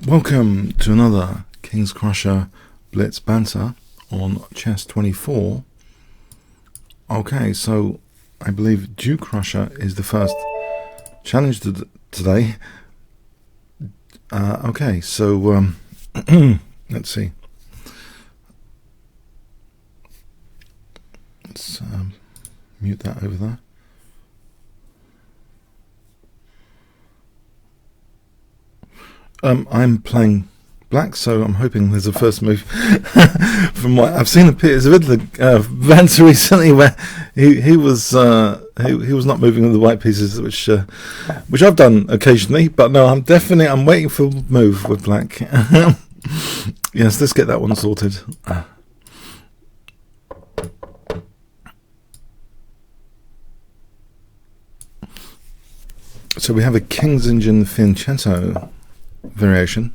Welcome to another Kingscrusher Blitz Banter on Chess 24. Okay, so I believe Duke Crusher is the first challenge today. Okay, so let's see. Let's mute that over there. I'm playing black, so I'm hoping there's a first move. From what I've seen, there's a bit of banter recently where he was not moving with the white pieces, which I've done occasionally. But no, I'm waiting for a move with black. Yes, let's get that one sorted. So we have a Kingscrusher Fianchetto variation.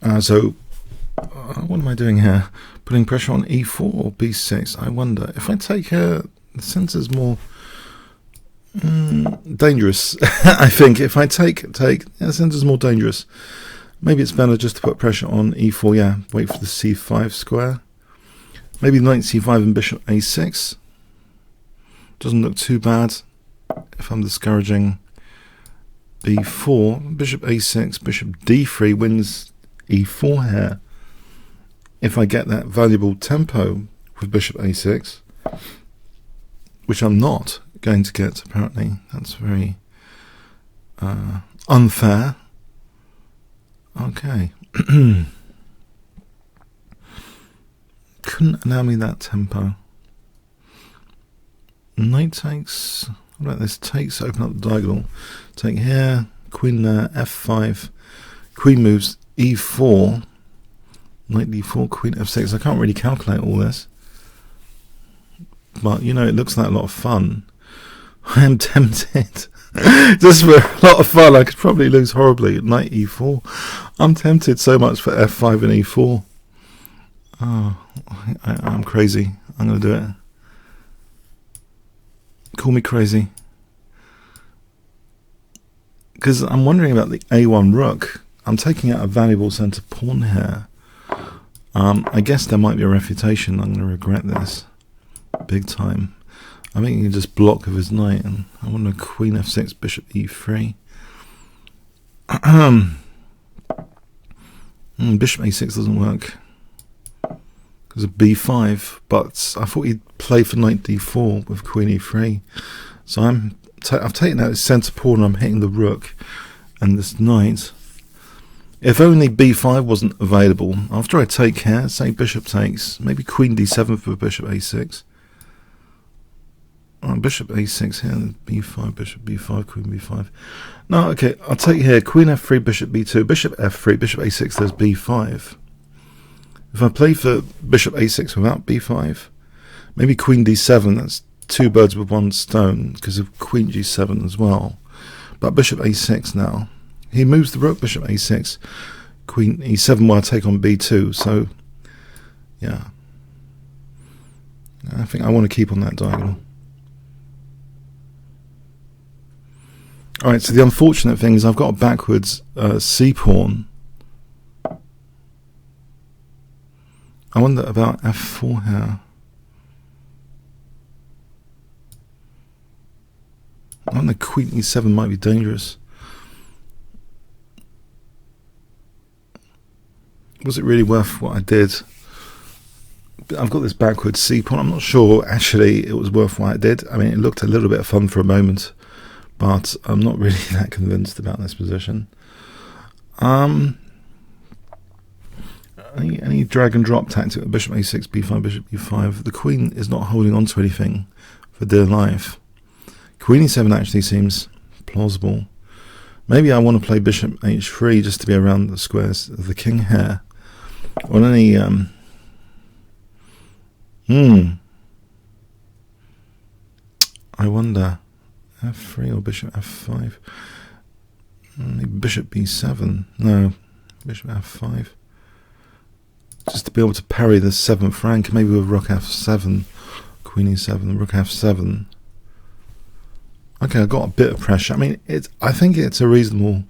What am I doing here? Putting pressure on e4 or b6. I wonder if I take here, the centre's more dangerous. I think if I take, the centre's more dangerous. Maybe it's better just to put pressure on e4. Yeah, wait for the c5 square. Maybe knight c5 and bishop a6. Doesn't look too bad if I'm discouraging b4. Bishop a6, bishop d3 wins e4 here. If I get that valuable tempo with bishop a6, which I'm not going to get apparently, that's very unfair. Okay. Couldn't allow me that tempo. Knight takes, what about this? Takes, open up the diagonal. Take here, queen there, f5. Queen moves e4. Knight d4, queen f6. I can't really calculate all this. But, you know, it looks like a lot of fun. I am tempted. Just for a lot of fun, I could probably lose horribly. Knight e4. I'm tempted so much for f5 and e4. Oh, I'm crazy. I'm going to do it. Call me crazy. Because I'm wondering about the a1 rook. I'm taking out a valuable centre pawn here. I guess there might be a refutation. I'm going to regret this big time. I think he can just block with his knight, and I want a queen f6, bishop e3. Bishop a6 doesn't work because of b5, but I thought he'd play for knight d4 with queen e3. So I've taken out his centre pawn and I'm hitting the rook and this knight. If only b5 wasn't available, after I take here, say bishop takes, maybe queen d7 for bishop a6. Bishop a6 here, b5, bishop b5, queen b5. No, okay, I'll take here, queen f3, bishop b2, bishop f3, bishop a6, there's b5. If I play for bishop a6 without b5, maybe queen d7, that's two birds with one stone because of queen g7 as well. But bishop a6 now. He moves the rook, bishop a6, queen e7 while I take on b2. So, yeah. I think I want to keep on that diagonal. Alright, so the unfortunate thing is I've got a backwards c-pawn. I wonder about f4 here. I wonder queen e7 might be dangerous. Was it really worth what I did? I've got this backwards c-pawn. I'm not sure actually it was worth what I did. I mean, it looked a little bit fun for a moment, but I'm not really that convinced about this position. Any drag and drop tactic with bishop a6, b5, bishop e5. The queen is not holding on to anything for dear life. Queen e7 actually seems plausible. Maybe I want to play bishop h3 just to be around the squares of the king here. Or any I wonder f3 or bishop f5. Maybe bishop b7. No, bishop f5. Just to be able to parry the 7th rank, maybe with rook f7, queen e7, rook f7. Okay, I got a bit of pressure. I mean, I think it's a reasonable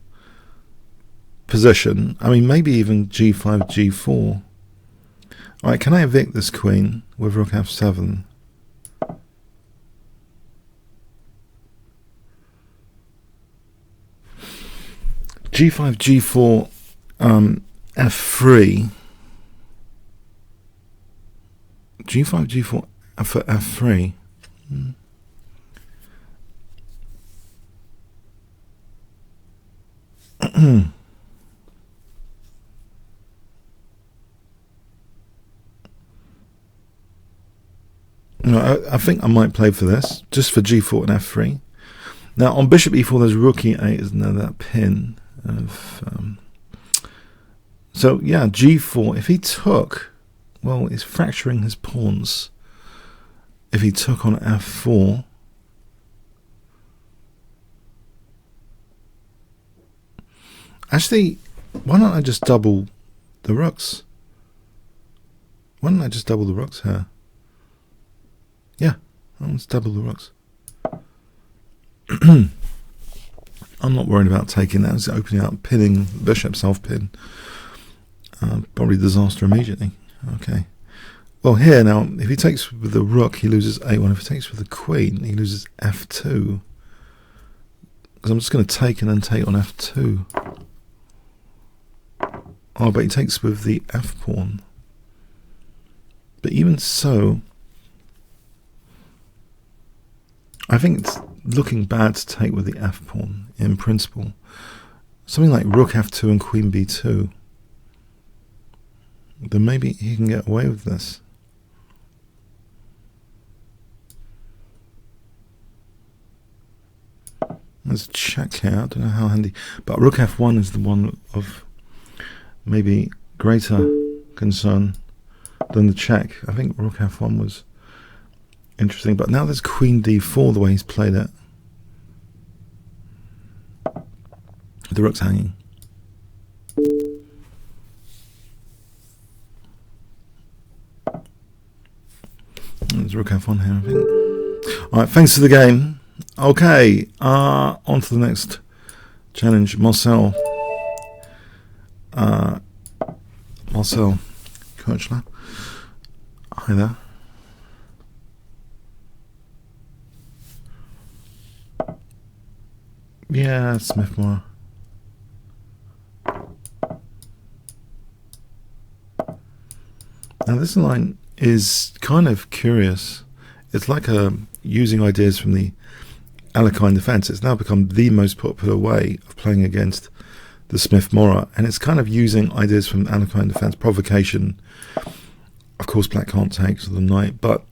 position. I mean, maybe even g5, g4. All right, can I evict this queen with rook f7? g5, g4, f3. g5, g4 for f3. No, I think I might play for this, just for g4 and f3. Now on bishop e4 there's rook e8, isn't there, that pin of so yeah, g4, if he took, well, he's fracturing his pawns. If he took on f4, actually, why don't I just double the rooks? Why don't I just double the rooks here? Yeah, let's double the rooks. I'm not worried about taking that. It's opening out, pinning the bishop, self-pin. Probably disaster immediately. Okay. Well, here now, if he takes with the rook, he loses a1. If he takes with the queen, he loses f2. Because I'm just going to take and then take on f2. Oh, but he takes with the f pawn. But even so, I think it's looking bad to take with the f pawn in principle. Something like rook f2 and queen b2. Then maybe he can get away with this. Let's check here. I don't know how handy, but rook f1 is the one of maybe greater concern than the check. I think rook f1 was interesting, but now there's queen d4 the way he's played it. The rook's hanging. There's rook f1 here, I think. Alright, thanks for the game. Okay, on to the next challenge. Marcel Kirchler. Hi there. Yeah, Smith-Morra. Now this line is kind of curious. It's like using ideas from the Alekhine defense. It's now become the most popular way of playing against the Smith-Morra, and it's kind of using ideas from Alekhine defense, provocation. Of course, black can't take, so the knight, but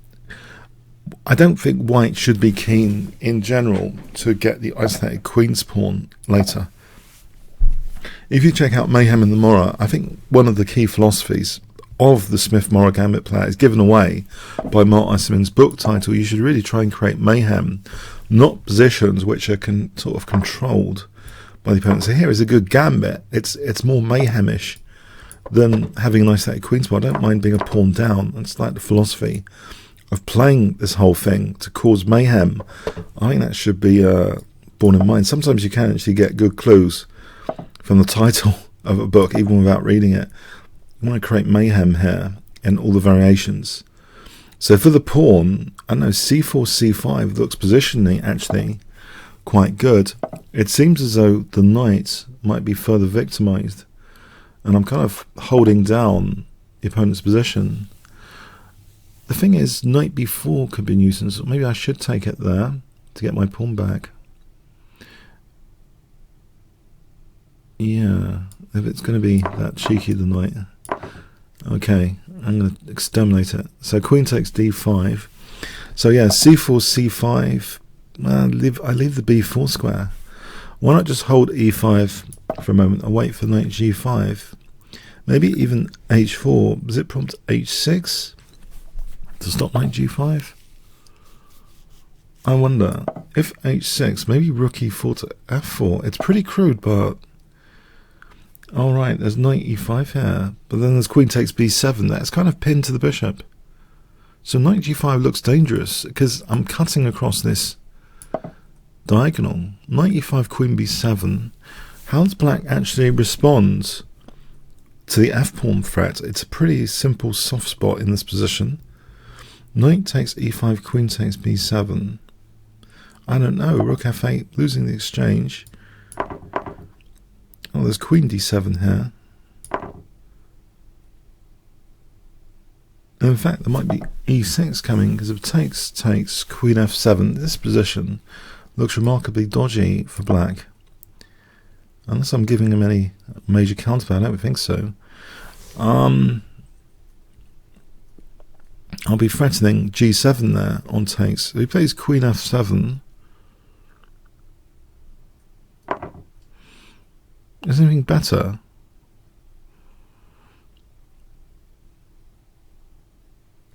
I don't think white should be keen in general to get the isolated queen's pawn later. If you check out Mayhem and the Morra, I think one of the key philosophies of the Smith-Morra Gambit player is given away by Mark Eisenman's book title. You should really try and create mayhem, not positions which are sort of controlled by the opponent. So here is a good gambit. It's more mayhemish than having an isolated queen's pawn. I don't mind being a pawn down. It's like the philosophy of playing this whole thing to cause mayhem. I think that should be borne in mind. Sometimes you can actually get good clues from the title of a book, even without reading it. You want to create mayhem here in all the variations. So for the pawn, I know c4, c5 looks positionally actually quite good. It seems as though the knight might be further victimized, and I'm kind of holding down the opponent's position. The thing is, knight b4 could be a nuisance. Maybe I should take it there to get my pawn back. Yeah, if it's going to be that cheeky, the knight. Okay, I'm going to exterminate it. So queen takes d5. So yeah, c4, c5. I leave the b4 square. Why not just hold e5 for a moment and wait for knight g5? Maybe even h4. Does it prompt h6 to stop knight g5? I wonder if h6, maybe rook e4 to f4. It's pretty crude, but alright, there's knight e5 here, but then there's queen takes b7. That's kind of pinned to the bishop. So knight g5 looks dangerous because I'm cutting across this diagonal. Knight e5, queen b7. How does black actually respond to the f-pawn threat? It's a pretty simple soft spot in this position. Knight takes e5, queen takes b7. I don't know. Rook f8, losing the exchange. Oh, there's queen d7 here. And in fact, there might be e6 coming, because if takes queen f7, this position looks remarkably dodgy for black. Unless I'm giving him any major counterplay, I don't think so. I'll be threatening g7 there on takes. If he plays queen f7, is anything better?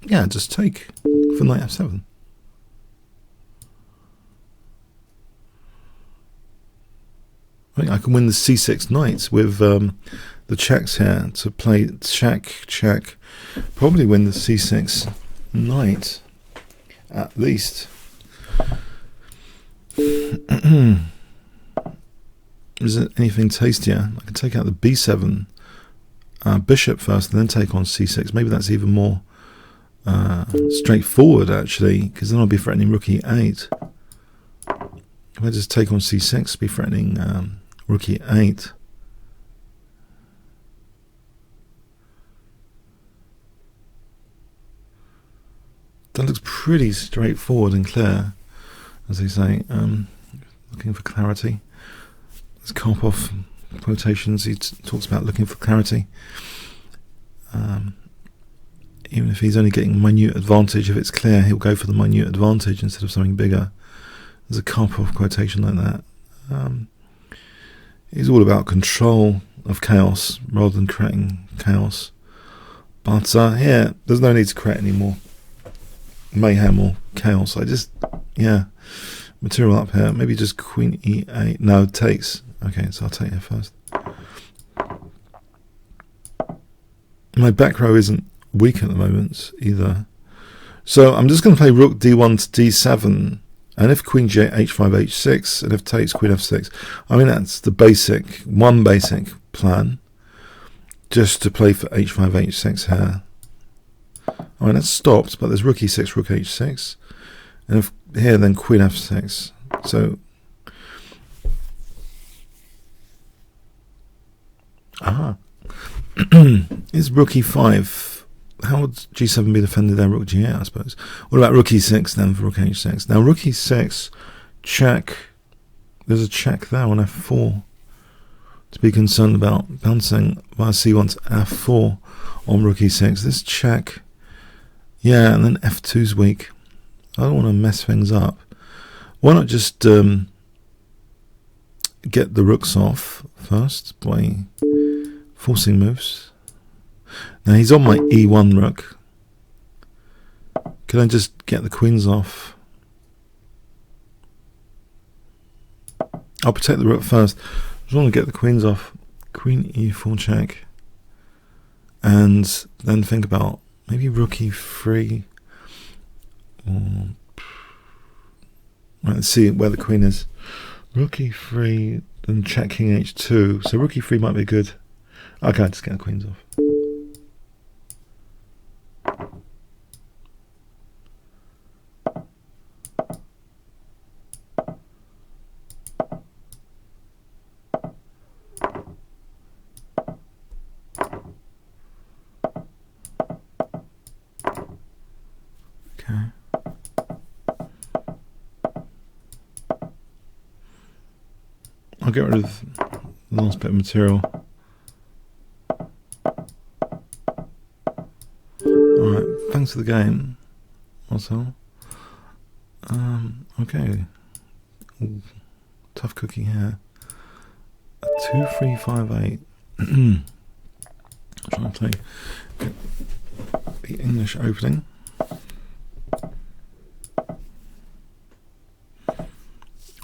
Yeah, just take for knight f7. I think I can win the c6 knight with the checks here to play check. Probably win the c6 knight at least. Is it anything tastier? I can take out the b7 bishop first and then take on c6. Maybe that's even more straightforward actually, because then I'll be threatening rook e8. If I just take on c6, be threatening rook e8. That looks pretty straightforward and clear, as they say. Looking for clarity. There's Karpov quotations. He talks about looking for clarity. Even if he's only getting minute advantage, if it's clear, he'll go for the minute advantage instead of something bigger. There's a Karpov quotation like that. He's all about control of chaos rather than creating chaos. But here, there's no need to create any more mayhem or chaos. Material up here. Maybe just queen e8. No, takes. Okay, so I'll take here first. My back row isn't weak at the moment either. So I'm just going to play rook d1 to d7. And if queen g8, h5, h6, and if takes queen f6, I mean that's the one basic plan, just to play for h5, h6 here. I mean that's stopped, but there's rook e6, rook h6, and if here then queen f6. So is rook e5. How would g7 be defended there? Rook g8, I suppose. What about rook e6 then for rook h6? Now rook e6, check. There's a check there on f4. To be concerned about bouncing via c1 to f4 on rook e6. This check. Yeah, and then f2's weak. I don't want to mess things up. Why not just get the rooks off first by forcing moves? Now he's on my e1 rook. Can I just get the queens off? I'll protect the rook first. I just want to get the queens off. Queen e4 check. And then think about maybe rook e3. Or right, let's see where the queen is. Rook e3, then check king h2. So rook e3 might be good. Okay, just get the queens off. I'll get rid of the last bit of material. Alright, thanks for the game, Marcel. Okay. Ooh, tough cookie here. 2-3-5-8. I'm trying to play the English opening.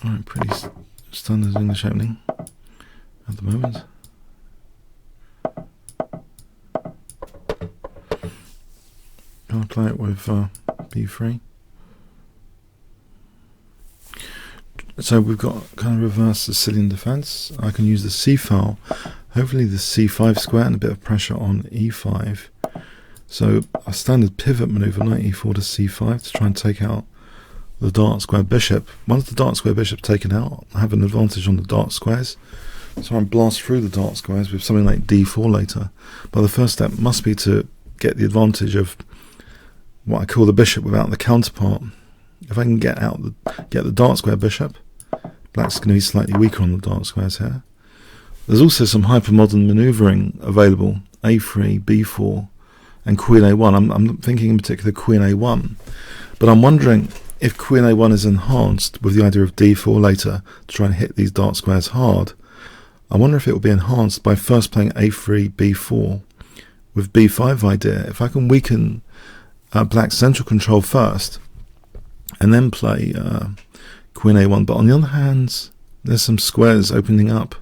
Alright, pretty standard English opening at the moment. I'll play it with b3. So we've got kind of reverse Sicilian defense. I can use the c file, hopefully the c5 square, and a bit of pressure on e5. So a standard pivot maneuver, knight e4 to c5, to try and take out the dark square bishop. Once the dark square bishop taken out, I have an advantage on the dark squares. So I blast through the dark squares with something like d4 later. But the first step must be to get the advantage of what I call the bishop without the counterpart. If I can get the dark square bishop, black's going to be slightly weaker on the dark squares here. There's also some hypermodern maneuvering available, a3, b4, and queen a1. I'm thinking in particular queen a1, but I'm wondering if queen a1 is enhanced with the idea of d4 later to try and hit these dark squares hard. I wonder if it will be enhanced by first playing a3, b4 with b5 idea. If I can weaken black's central control first and then play queen a1, but on the other hand there's some squares opening up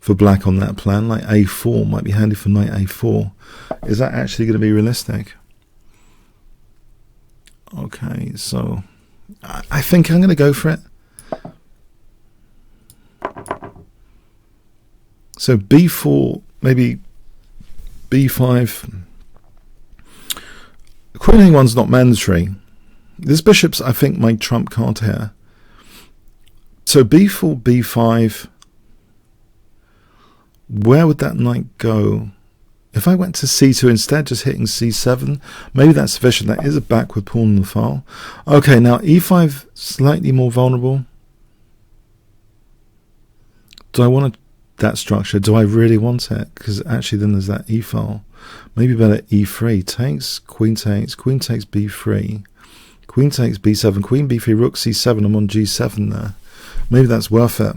for black on that plan, like a4 might be handy for knight a4. Is that actually going to be realistic? Okay, so I think I'm going to go for it. So b4, maybe b5. Queen a1's not mandatory. This bishop's, I think, my trump card here. So b4, b5. Where would that knight go? If I went to c2 instead, just hitting c7, maybe that's sufficient. That is a backward pawn in the file. Okay, now e5 slightly more vulnerable. Do I want that structure? Do I really want it? Because actually then there's that e file. Maybe better e3. Takes, queen takes b3. Queen takes b7, queen b3, rook c7. I'm on g7 there. Maybe that's worth it.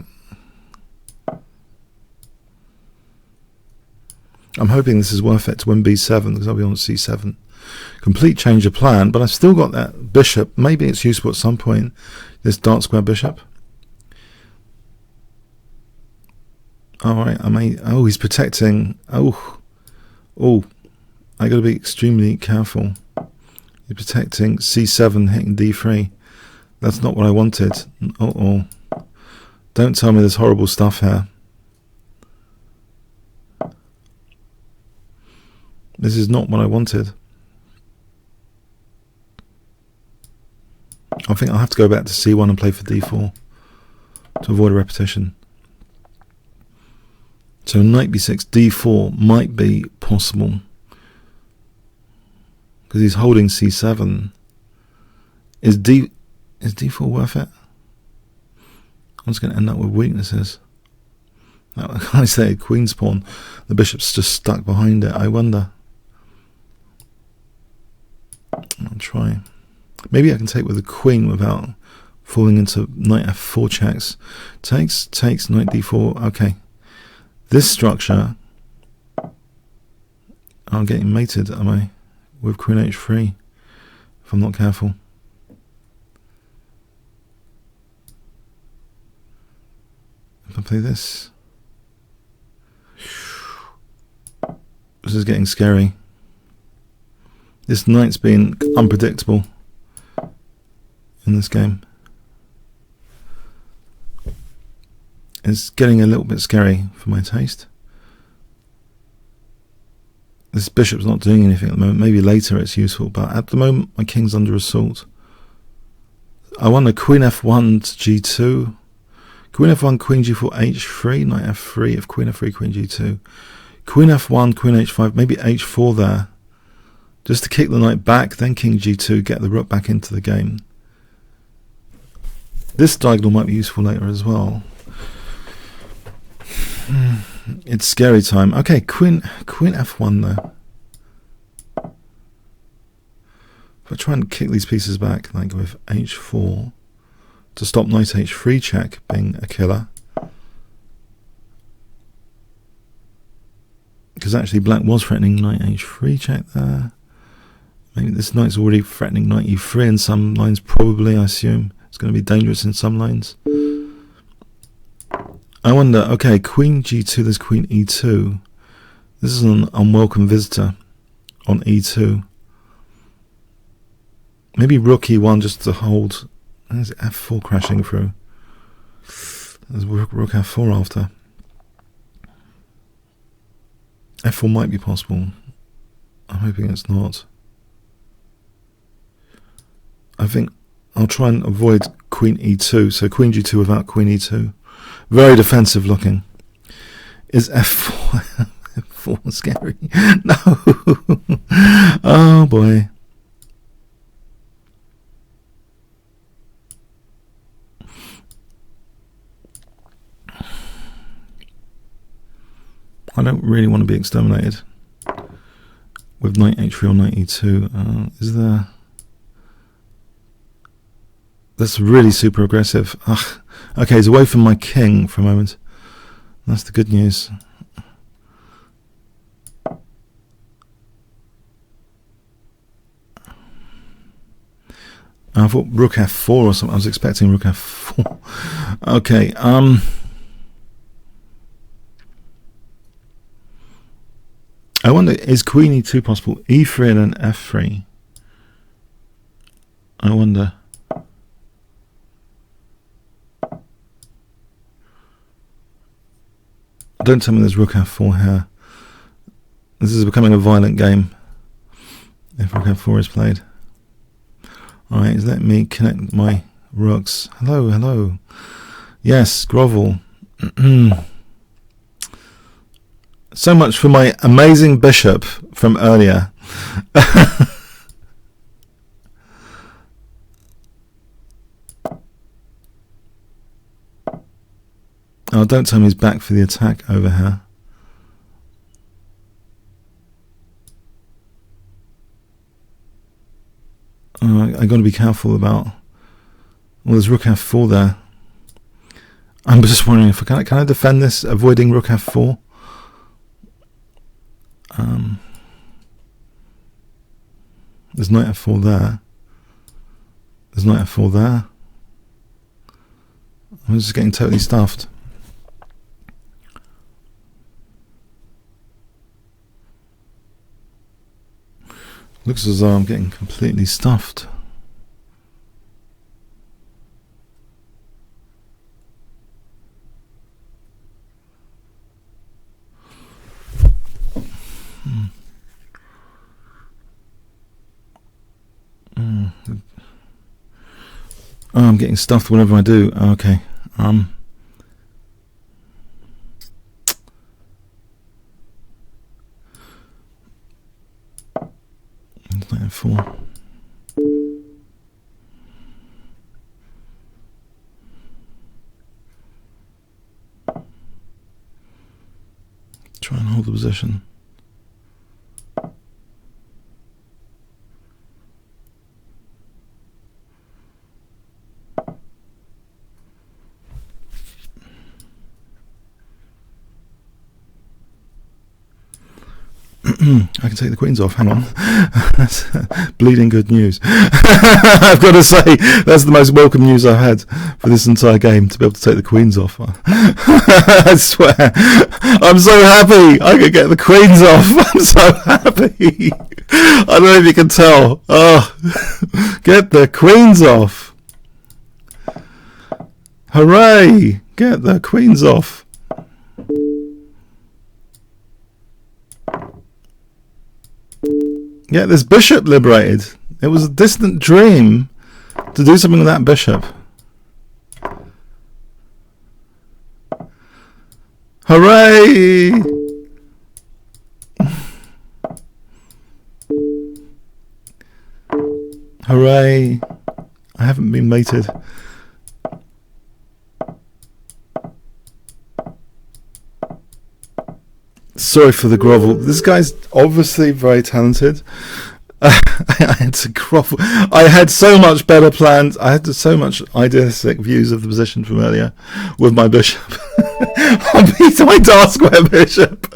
I'm hoping this is worth it to win b7 because I'll be on c7. Complete change of plan, but I've still got that bishop. Maybe it's useful at some point, this dark square bishop. Alright, oh, he's protecting. Oh, I got to be extremely careful. He's protecting c7, hitting d3. That's not what I wanted. Don't tell me there's horrible stuff here. This is not what I wanted. I think I'll have to go back to c1 and play for d4 to avoid a repetition. So knight b6, d4 might be possible because he's holding c7. Is d4 worth it? I'm just going to end up with weaknesses. I say queen's pawn. The bishop's just stuck behind it. I wonder. I'll try. Maybe I can take with the queen without falling into knight f4 checks. Takes, knight d4. Okay. This structure, I'm getting mated, am I? With queen h3, if I'm not careful. If I play this. This is getting scary. This knight's been unpredictable in this game. It's getting a little bit scary for my taste. This bishop's not doing anything at the moment. Maybe later it's useful, but at the moment my king's under assault. I want a queen f1 to g2. Queen f1, queen g4, h3, knight f3, if queen f3, queen g2. Queen f1, queen h5, maybe h4 there. Just to kick the knight back, then king g2, get the rook back into the game. This diagonal might be useful later as well. It's scary time. Okay, queen f1 though. If I try and kick these pieces back, like with h4, to stop knight h3 check being a killer. Because actually black was threatening knight h3 check there. Maybe this knight's already threatening knight e3 in some lines, probably, I assume. It's going to be dangerous in some lines. I wonder, okay, queen g2, there's queen e2. This is an unwelcome visitor on e2. Maybe rook e1 just to hold. There's f4 crashing through. There's rook f4 after. f4 might be possible. I'm hoping it's not. I think I'll try and avoid queen e2. So queen g2 without queen e2. Very defensive looking. Is f4 f4 scary? No. Oh boy. I don't really want to be exterminated with knight h3 or knight e2. Is there... That's really super aggressive. Ugh. Okay, he's away from my king for a moment. That's the good news. I thought rook f4 or something. I was expecting rook f4. Okay, I wonder, is queen e2 possible? e3 and then f3. I wonder. Don't tell me there's rook f4 here. This is becoming a violent game if rook f4 is played. Alright, let me connect my rooks. Hello, hello. Yes, grovel. So much for my amazing bishop from earlier. Oh, don't tell me he's back for the attack over here. I've got to be careful about... Well, there's rook f4 there. I'm just wondering if can I defend this, avoiding rook f4? There's knight f4 there. There's knight f4 there. I'm just getting totally stuffed. Looks as though I'm getting completely stuffed. Oh, I'm getting stuffed whatever I do. Okay. Knight f4. Try and hold the position. I can take the queens off, hang on. That's bleeding good news. I've got to say, that's the most welcome news I've had for this entire game, to be able to take the queens off. I swear, I'm so happy I could get the queens off. I'm so happy. I don't know if you can tell. Oh, get the queens off. Hooray, get the queens off. Yeah, this bishop liberated. It was a distant dream to do something with that bishop. Hooray! Hooray! I haven't been mated. Sorry for the grovel. This guy's obviously very talented. I had to grovel. I had so much better plans. I had so much idealistic views of the position from earlier with my bishop. I beat my dark square bishop.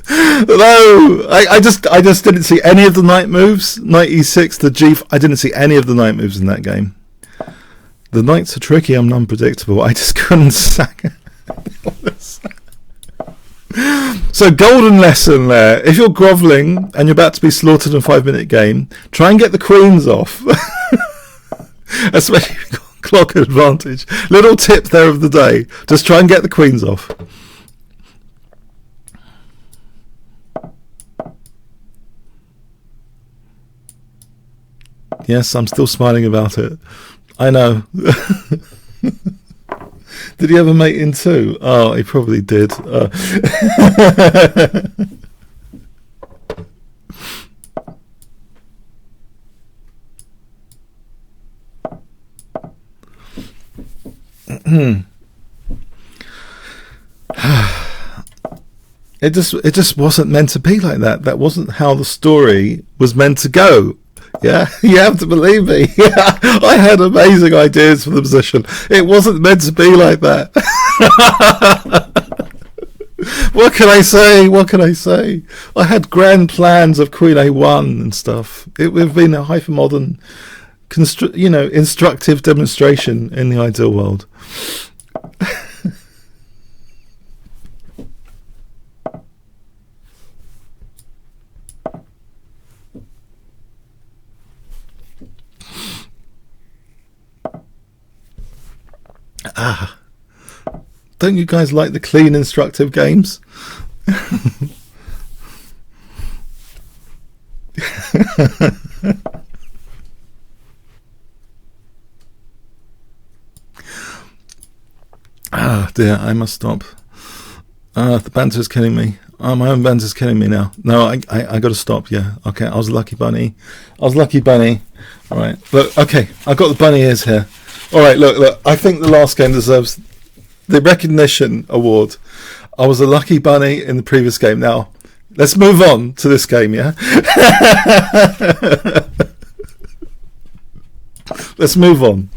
No, I just didn't see any of the knight moves. Knight e6 to g5. I didn't see any of the knight moves in that game. The knights are tricky and unpredictable. I just couldn't sack it. So golden lesson there. If you're grovelling and you're about to be slaughtered in a 5-minute game, try and get the queens off. Especially if you've got Clock advantage. Little tip there of the day. Just try and get the queens off. Yes, I'm still smiling about it. I know. Did he ever mate in two? Oh, he probably did. It just wasn't meant to be like that. That wasn't how the story was meant to go. Yeah, you have to believe me. Yeah, I had amazing ideas for the position. It wasn't meant to be like that. What can I say? What can I say? I had grand plans of Queen A1 and stuff. It would have been a hypermodern, instructive demonstration in the ideal world. Don't you guys like the clean, instructive games? Ah, dear, I must stop. The banter's killing me. My own banter's killing me now. No, I got to stop. Yeah, okay. I was a lucky bunny. All right, look. Okay, I've got the bunny ears here. All right, look. I think the last game deserves the recognition award. I was a lucky bunny in the previous game. Now, let's move on to this game, yeah? Let's move on.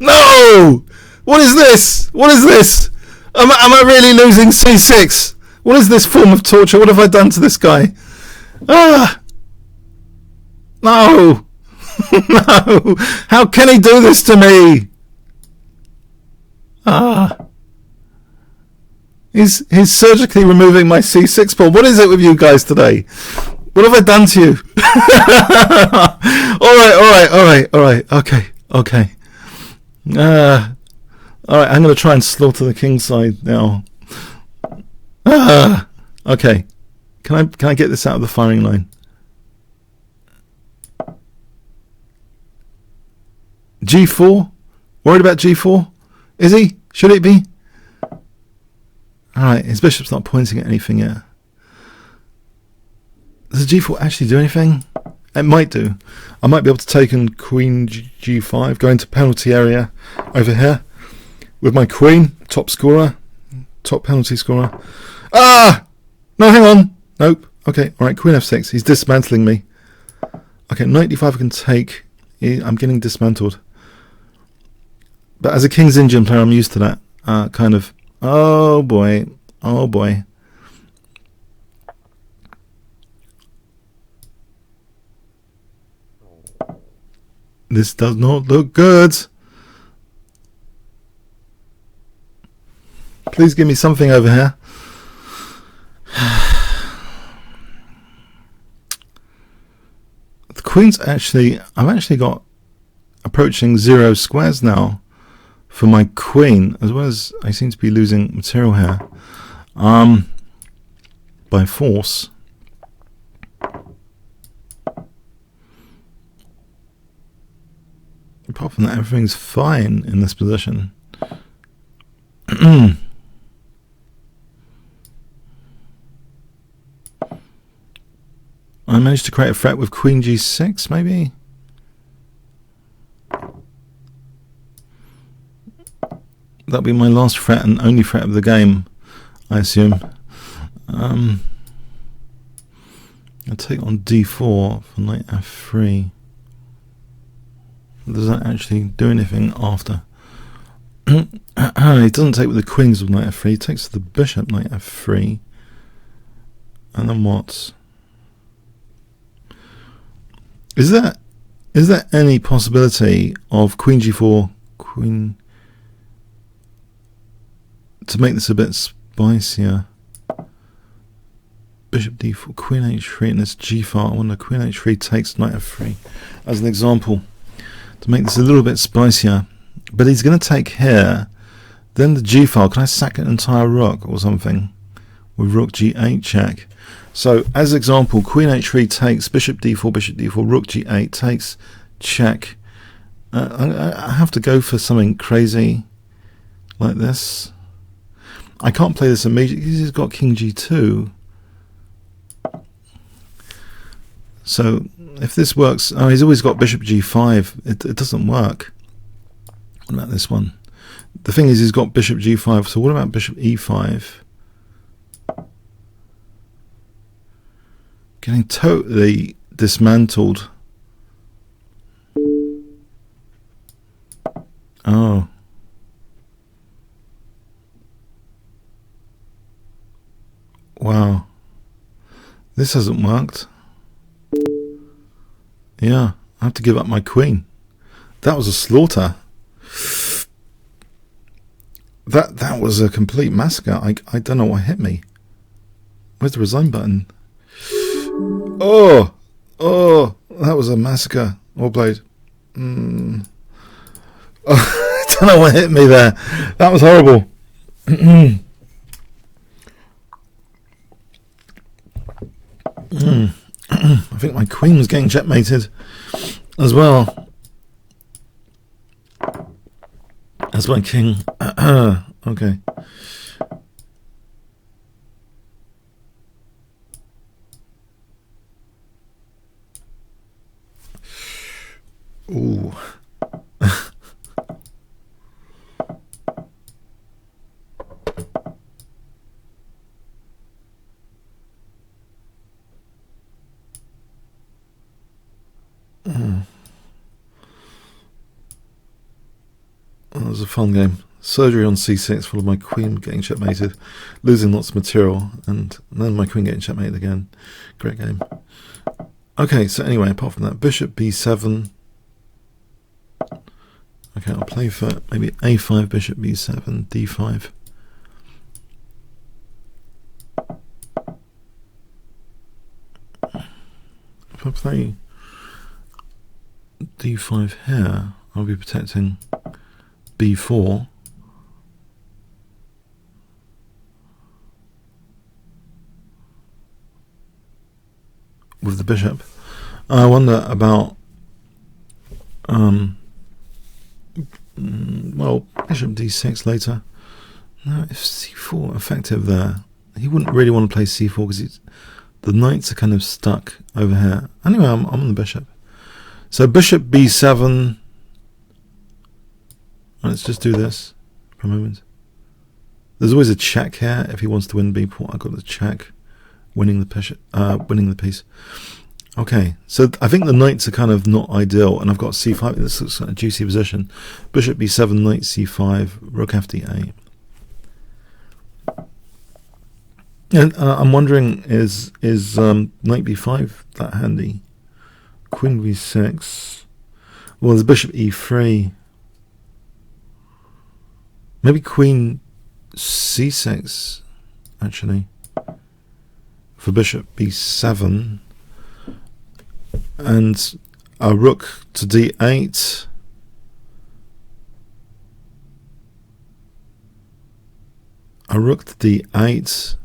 No! What is this? What is this? Am I really losing C6? What is this form of torture? What have I done to this guy? Ah! No! No! How can he do this to me? Ah! He's surgically removing my C6 pawn. What is it with you guys today? What have I done to you? All right. Okay. Alright, I'm going to try and slaughter the king side now. Okay. Can I get this out of the firing line? G4? Worried about G4? Is he? Should it be? Alright, his bishop's not pointing at anything yet. Does G4 actually do anything? It might do. I might be able to take on Queen G5, go into penalty area over here with my Queen, top penalty scorer. Ah! No, hang on. Nope. Okay, alright, Queen F6. He's dismantling me. Okay, knight D5 I can take. I'm getting dismantled. But as a Kingscrusher player, I'm used to that. Kind of. Oh boy. This does not look good. Please give me something over here. The queen's I've actually got approaching 0 squares now for my queen, as well as I seem to be losing material here by force. Apart from that, everything's fine in this position. I managed to create a threat with Queen G6, maybe? That'll be my last threat and only threat of the game, I assume. I'll take on D4 for knight F3. Does that actually do anything after? He doesn't take with the queens with knight F3. He takes the bishop knight F3. And then what? Is that Is there any possibility of queen g4, queen, to make this a bit spicier? Bishop d4, queen h3, and this g file. I wonder, queen h3 takes knight f3 as an example to make this a little bit spicier. But he's going to take here, then the g file. Can I sack an entire rook or something with rook g8 check? So as example, queen h3 takes, bishop d4, rook g8 takes, check. I have to go for something crazy like this. I can't play this immediately because he's got king g2. So if this works, oh, he's always got bishop g5. It doesn't work. What about this one? The thing is, he's got bishop g5. So what about bishop e5? Getting totally dismantled. Oh. Wow. This hasn't worked. Yeah, I have to give up my queen. That was a slaughter. That was a complete massacre. I don't know what hit me. Where's the resign button? Oh, that was a massacre. All played. Oh, I don't know what hit me there. That was horrible. I think my queen was getting checkmated as well as my king. Okay. Ooh. That was a fun game. Surgery on c6 followed my queen getting checkmated, losing lots of material, and then my queen getting checkmated again. Great game. Okay, so anyway, apart from that, bishop b7. Okay, I'll play for maybe a5, bishop b7, d5. If I play d5 here, I'll be protecting b4. With the bishop. I wonder about well, bishop d6 later. No, if c4 effective there, he wouldn't really want to play c4 because the knights are kind of stuck over here. Anyway, I'm on the bishop. So bishop b7. Let's just do this for a moment. There's always a check here if he wants to win b4. I got the check, winning the bishop, winning the piece. Okay, so I think the knights are kind of not ideal, and I've got c5. This looks like a juicy position. Bishop b7, knight c5, rook fd8. And I'm wondering, is knight b5 that handy? Queen b6. Well, there's bishop e3. Maybe queen c6, actually, for bishop b7. And a rook to d8. A rook to d8.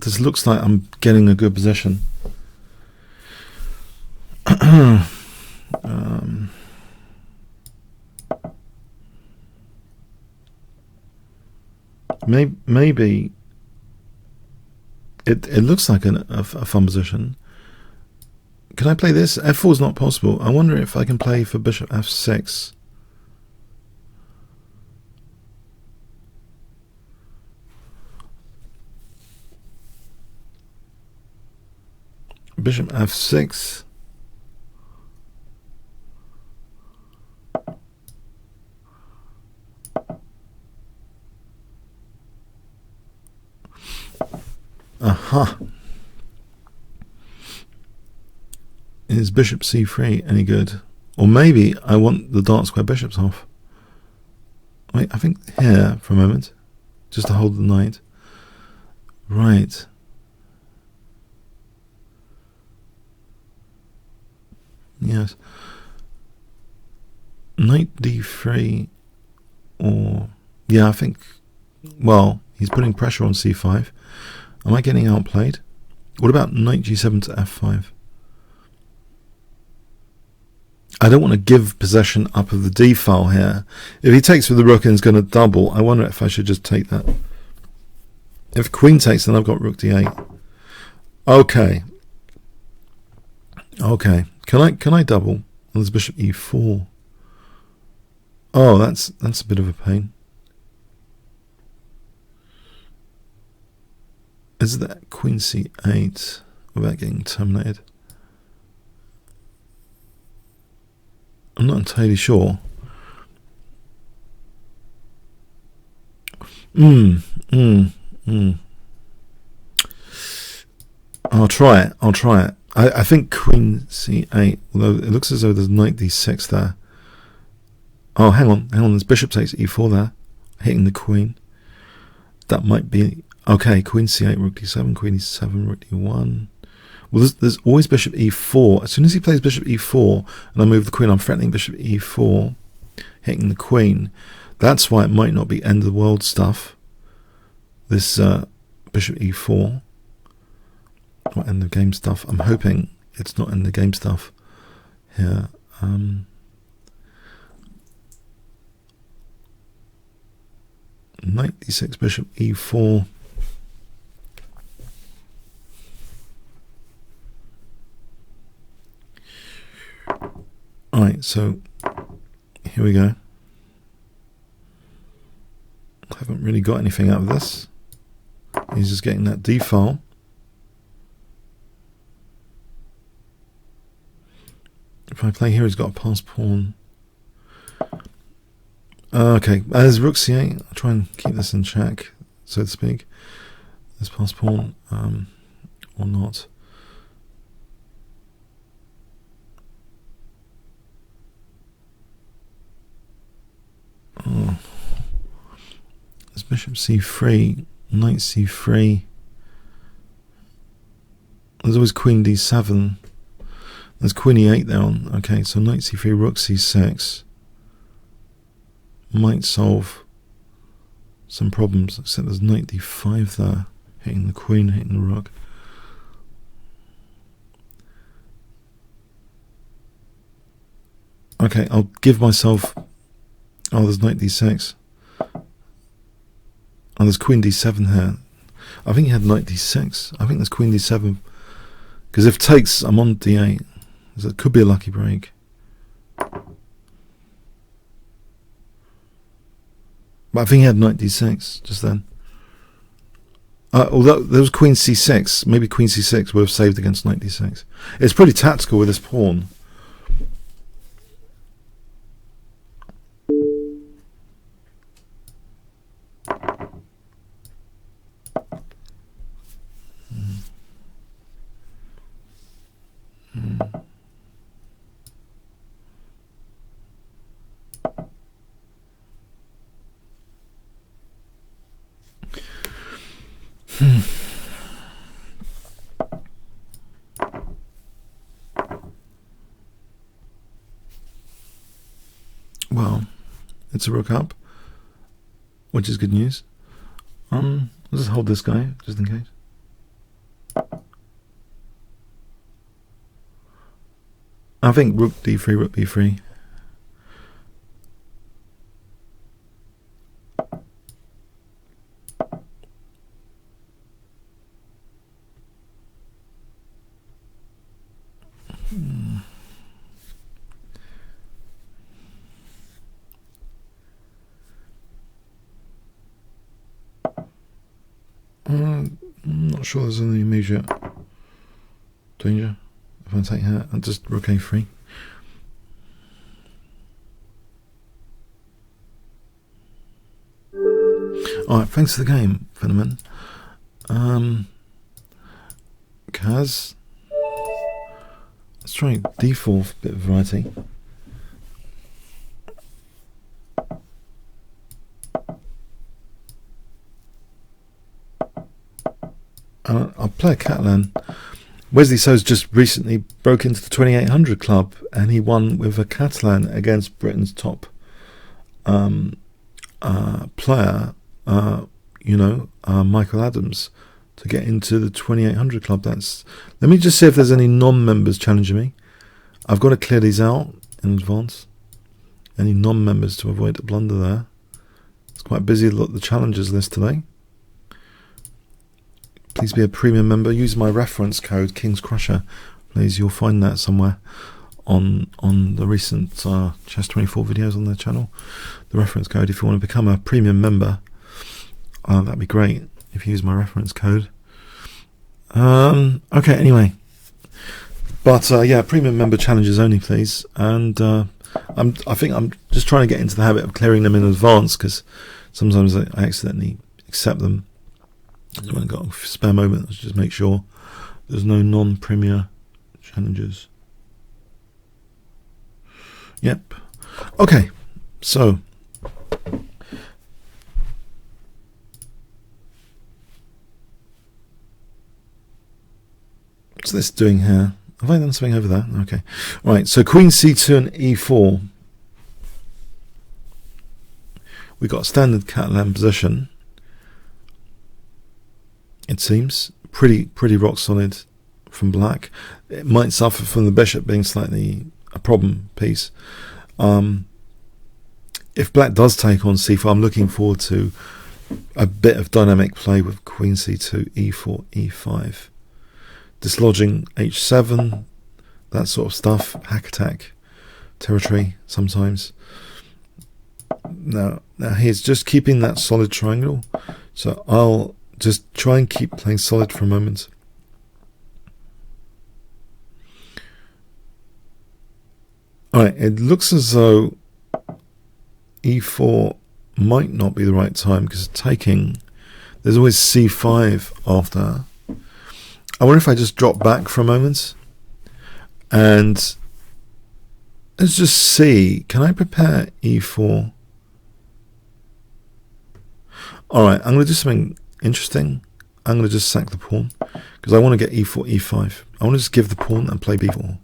This looks like I'm getting a good position. Maybe it looks like a fun position. Can I play this? f4 is not possible. I wonder if I can play for bishop f6. Bishop f6. Aha. Is bishop c3 any good? Or maybe I want the dark square bishops off. Wait, I think here for a moment, just to hold the knight. Right. Yes. Knight d3, or yeah, I think. Well, he's putting pressure on c5. Am I getting outplayed? What about knight g7 to f5? I don't want to give possession up of the d file here. If he takes with the rook and is going to double, I wonder if I should just take that. If queen takes, then I've got rook d8. Okay. Okay. Can I double? There's bishop e4. Oh, that's a bit of a pain. Is that queen c8 without getting terminated? I'm not entirely sure. I'll try it. I think queen c8, although it looks as though there's knight d6 there. Oh, hang on. There's bishop takes e4 there, hitting the queen. That might be okay. Queen c8, rook d7, queen e7, rook d1. Well, there's always bishop e4. As soon as he plays bishop e4 and I move the queen, I'm threatening bishop e4, hitting the queen. That's why it might not be end of the world stuff. This bishop e4, or end of game stuff. I'm hoping it's not end of game stuff here. Knight d6, bishop e4. Alright, so here we go. I haven't really got anything out of this. He's just getting that d file. If I play here, he's got a pass pawn. Okay, there's rook c8. I'll try and keep this in check, so to speak. There's pass pawn, or not. Oh. There's bishop c3, knight c3. There's always queen d7. There's queen e8 there on. Okay, so knight c3, rook c6 might solve some problems, except there's knight d5 there, hitting the queen, hitting the rook. Okay, I'll give myself. Oh, there's knight d6. Oh, there's queen d7 here. I think he had knight d6. I think there's queen d7. Because if takes, I'm on d8. So it could be a lucky break. But I think he had knight d6 just then. Although there was queen c6. Maybe queen c6 would have saved against knight d6. It's pretty tactical with this pawn. Well, it's a rook up, which is good news. Let's just hold this guy, just in case. I think rook d3, rook b3. I'm not sure there's any major danger if I take her. I'll just rook a3. Alright, thanks for the game, Fenneman. Kaz. Let's try d4 for a bit of variety. I'll play a Catalan. Wesley So's just recently broke into the 2800 club, and he won with a Catalan against Britain's top player, Michael Adams, to get into the 2800 club. Let me just see if there's any non-members challenging me. I've got to clear these out in advance. Any non-members to avoid a blunder there. It's quite busy. Look, the challengers list today. Please be a premium member. Use my reference code Kingscrusher. Please, you'll find that somewhere on the recent Chess24 videos on their channel. The reference code. If you want to become a premium member, that'd be great if you use my reference code. Okay. Anyway, but yeah, premium member challenges only, please. And I think I'm just trying to get into the habit of clearing them in advance, because sometimes I accidentally accept them. So when I've got a spare moment, let's just make sure there's no non-premier challenges. Yep. Okay. So what's this doing here? Have I done something over there? Okay. Right. So Queen C2 and E4. We got a standard Catalan position. It seems pretty rock solid from black. It might suffer from the bishop being slightly a problem piece. If black does take on c4, I'm looking forward to a bit of dynamic play with Queen c2, e4, e5, dislodging h7, that sort of stuff, hack attack territory sometimes. Now he's just keeping that solid triangle, so I'll just try and keep playing solid for a moment. Alright, it looks as though e4 might not be the right time, because taking, there's always c5 after. I wonder if I just drop back for a moment and let's just see, can I prepare e4? Alright, I'm going to do something interesting. I'm going to just sack the pawn, because I want to get e4, e5. I want to just give the pawn and play b4.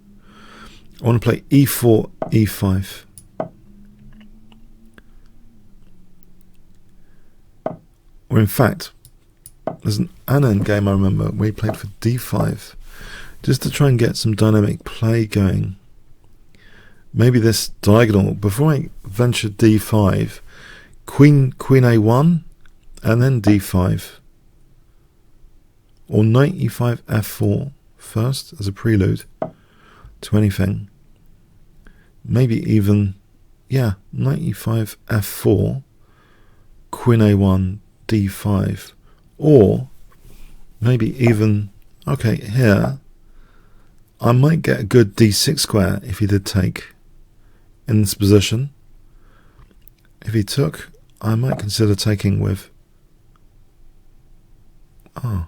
I want to play e4, e5. Or in fact, there's an Endgame I remember where he played for d5, just to try and get some dynamic play going. Maybe this diagonal, before I venture d5, queen a1, and then d5. Or knight e5, f4 first as a prelude to anything. Maybe even, yeah, knight e5, f4, queen a1, d5. Or maybe even, okay, here, I might get a good d6 square if he did take in this position. If he took, I might consider taking with, oh,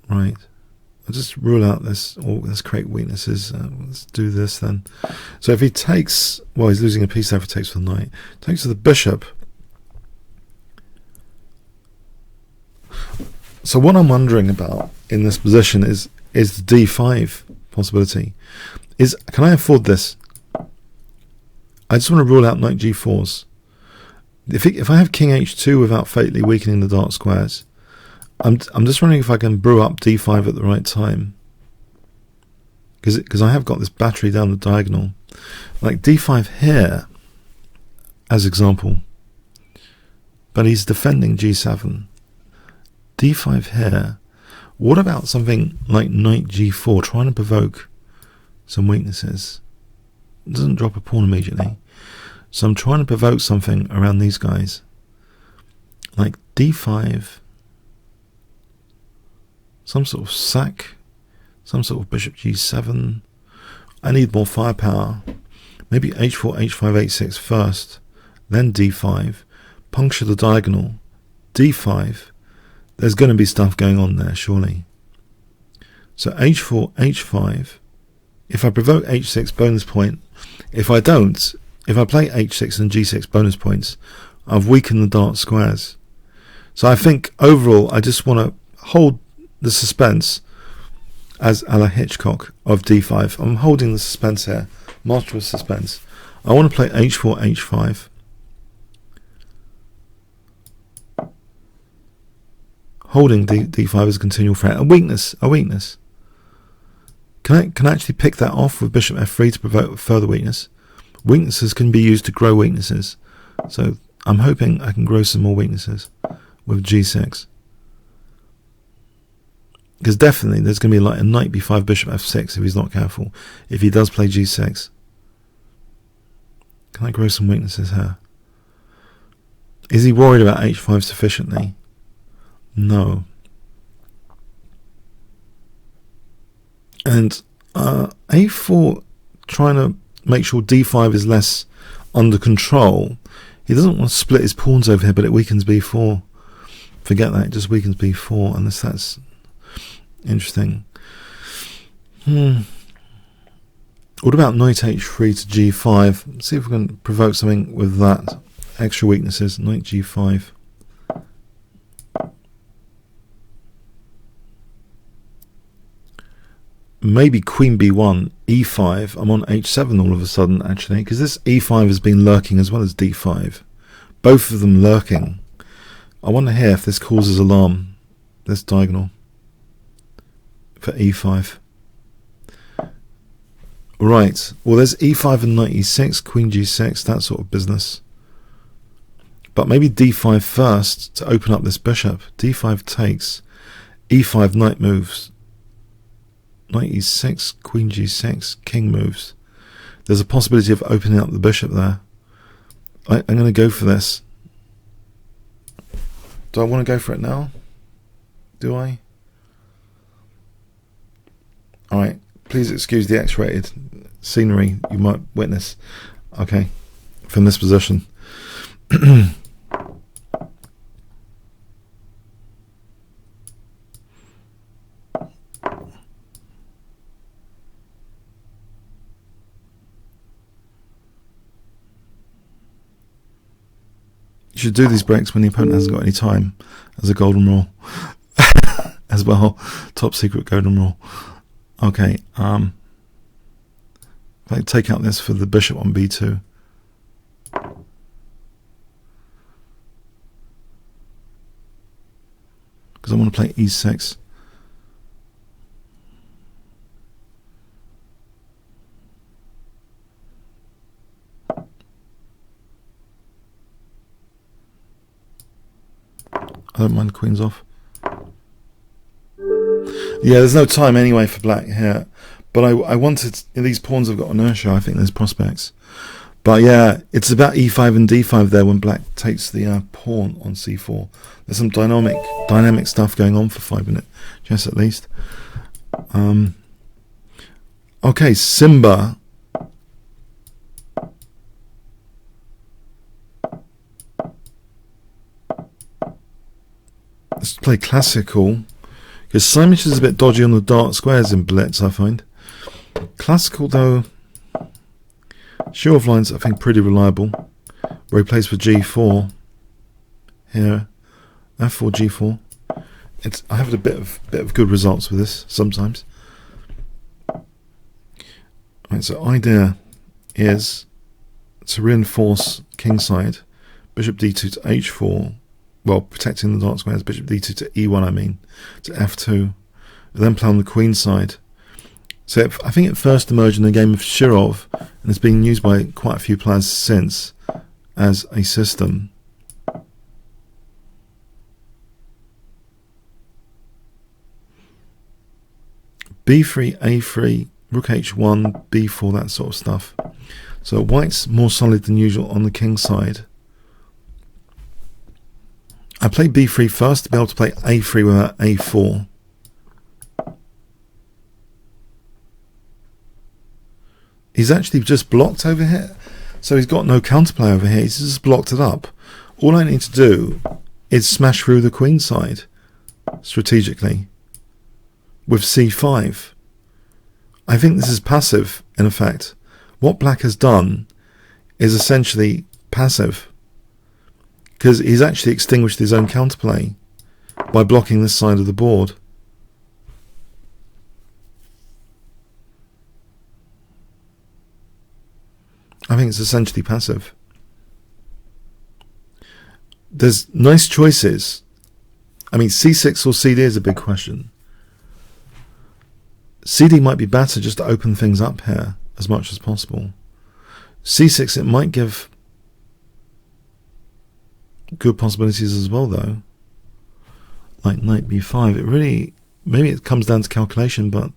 right. I'll just rule out this. Oh, let's create weaknesses. Let's do this then. So if he takes, well, he's losing a piece there if he takes with the knight. Takes with the bishop. So what I'm wondering about in this position is the d5 possibility. Can I afford this? I just want to rule out knight g4s. If I have king h2 without fatally weakening the dark squares, I'm just wondering if I can brew up d5 at the right time, because I have got this battery down the diagonal, like d5 here as example, but he's defending g7. d5 here. What about something like knight g4, trying to provoke some weaknesses? It doesn't drop a pawn immediately, so I'm trying to provoke something around these guys, like d5. Some sort of sack, some sort of bishop g7. I need more firepower. Maybe h4, h5, h6 first, then d5. Puncture the diagonal, d5, There's going to be stuff going on there, surely. So h4, h5. If I provoke h6, bonus point. If I don't, if I play h6 and g6, bonus points, I've weakened the dark squares. So I think overall I just want to hold the suspense as a la Hitchcock of d5. I'm holding the suspense here, master of suspense. I want to play h4, h5. Holding d5 as a continual threat. A weakness. Can I actually pick that off with bishop f3 to provoke further weakness? Weaknesses can be used to grow weaknesses. So I'm hoping I can grow some more weaknesses with g6. Because definitely there's going to be like a knight b5, bishop f6 if he's not careful. If he does play g6. Can I grow some weaknesses here? Is he worried about h5 sufficiently? No. And a4, trying to make sure d5 is less under control. He doesn't want to split his pawns over here, but it weakens b4. Forget that, it just weakens b4, unless that's interesting. What about knight h3 to g5? Let's see if we can provoke something with that. Extra weaknesses, knight g5. Maybe queen b1, e5. I'm on h7 all of a sudden, actually, because this e5 has been lurking as well as d5. Both of them lurking. I wonder here if this causes alarm, this diagonal, for e5. Right, well there's e5 and knight e6, queen g6, that sort of business. But maybe d5 first to open up this bishop. d5 takes, e5 knight moves. Knight e6, queen g6, king moves. There's a possibility of opening up the bishop there. I'm going to go for this. Do I want to go for it now? Do I? Alright, please excuse the X-rated scenery you might witness. Okay, from this position. You should do these breaks when the opponent hasn't got any time, as a golden rule. As well, top secret golden rule. Okay, if I take out this for the bishop on b2. Because I want to play e6. I don't mind queens off. Yeah, there's no time anyway for black here. But I wanted, these pawns have got inertia, I think there's prospects. But yeah, it's about e5 and d5 there when black takes the pawn on c4. There's some dynamic stuff going on for 5 minute chess at least. Okay, Simba. Let's play classical, because Simonish is a bit dodgy on the dark squares in blitz, I find. Classical though, show of lines I think pretty reliable, where he plays for g4 here, f4 g4. I have a bit of good results with this sometimes. Right, so idea is to reinforce kingside, bishop d2 to h4. Well, protecting the dark squares, bishop d2 to e1, I mean, to f2, and then play on the queen side. So I think it first emerged in the game of Shirov, and it's been used by quite a few players since as a system. b3, a3, rook h1, b4, that sort of stuff. So white's more solid than usual on the king side. I played b3 first to be able to play a3 without a4. He's actually just blocked over here. So he's got no counterplay over here. He's just blocked it up. All I need to do is smash through the queen side. strategically with c5. I think this is passive, in effect. What black has done is essentially passive, because he's actually extinguished his own counterplay by blocking this side of the board. I think it's essentially passive. There's nice choices. I mean, c6 or cd is a big question. CD might be better just to open things up here as much as possible. C6, it might give good possibilities as well, though. Like knight b5. It really, maybe it comes down to calculation, but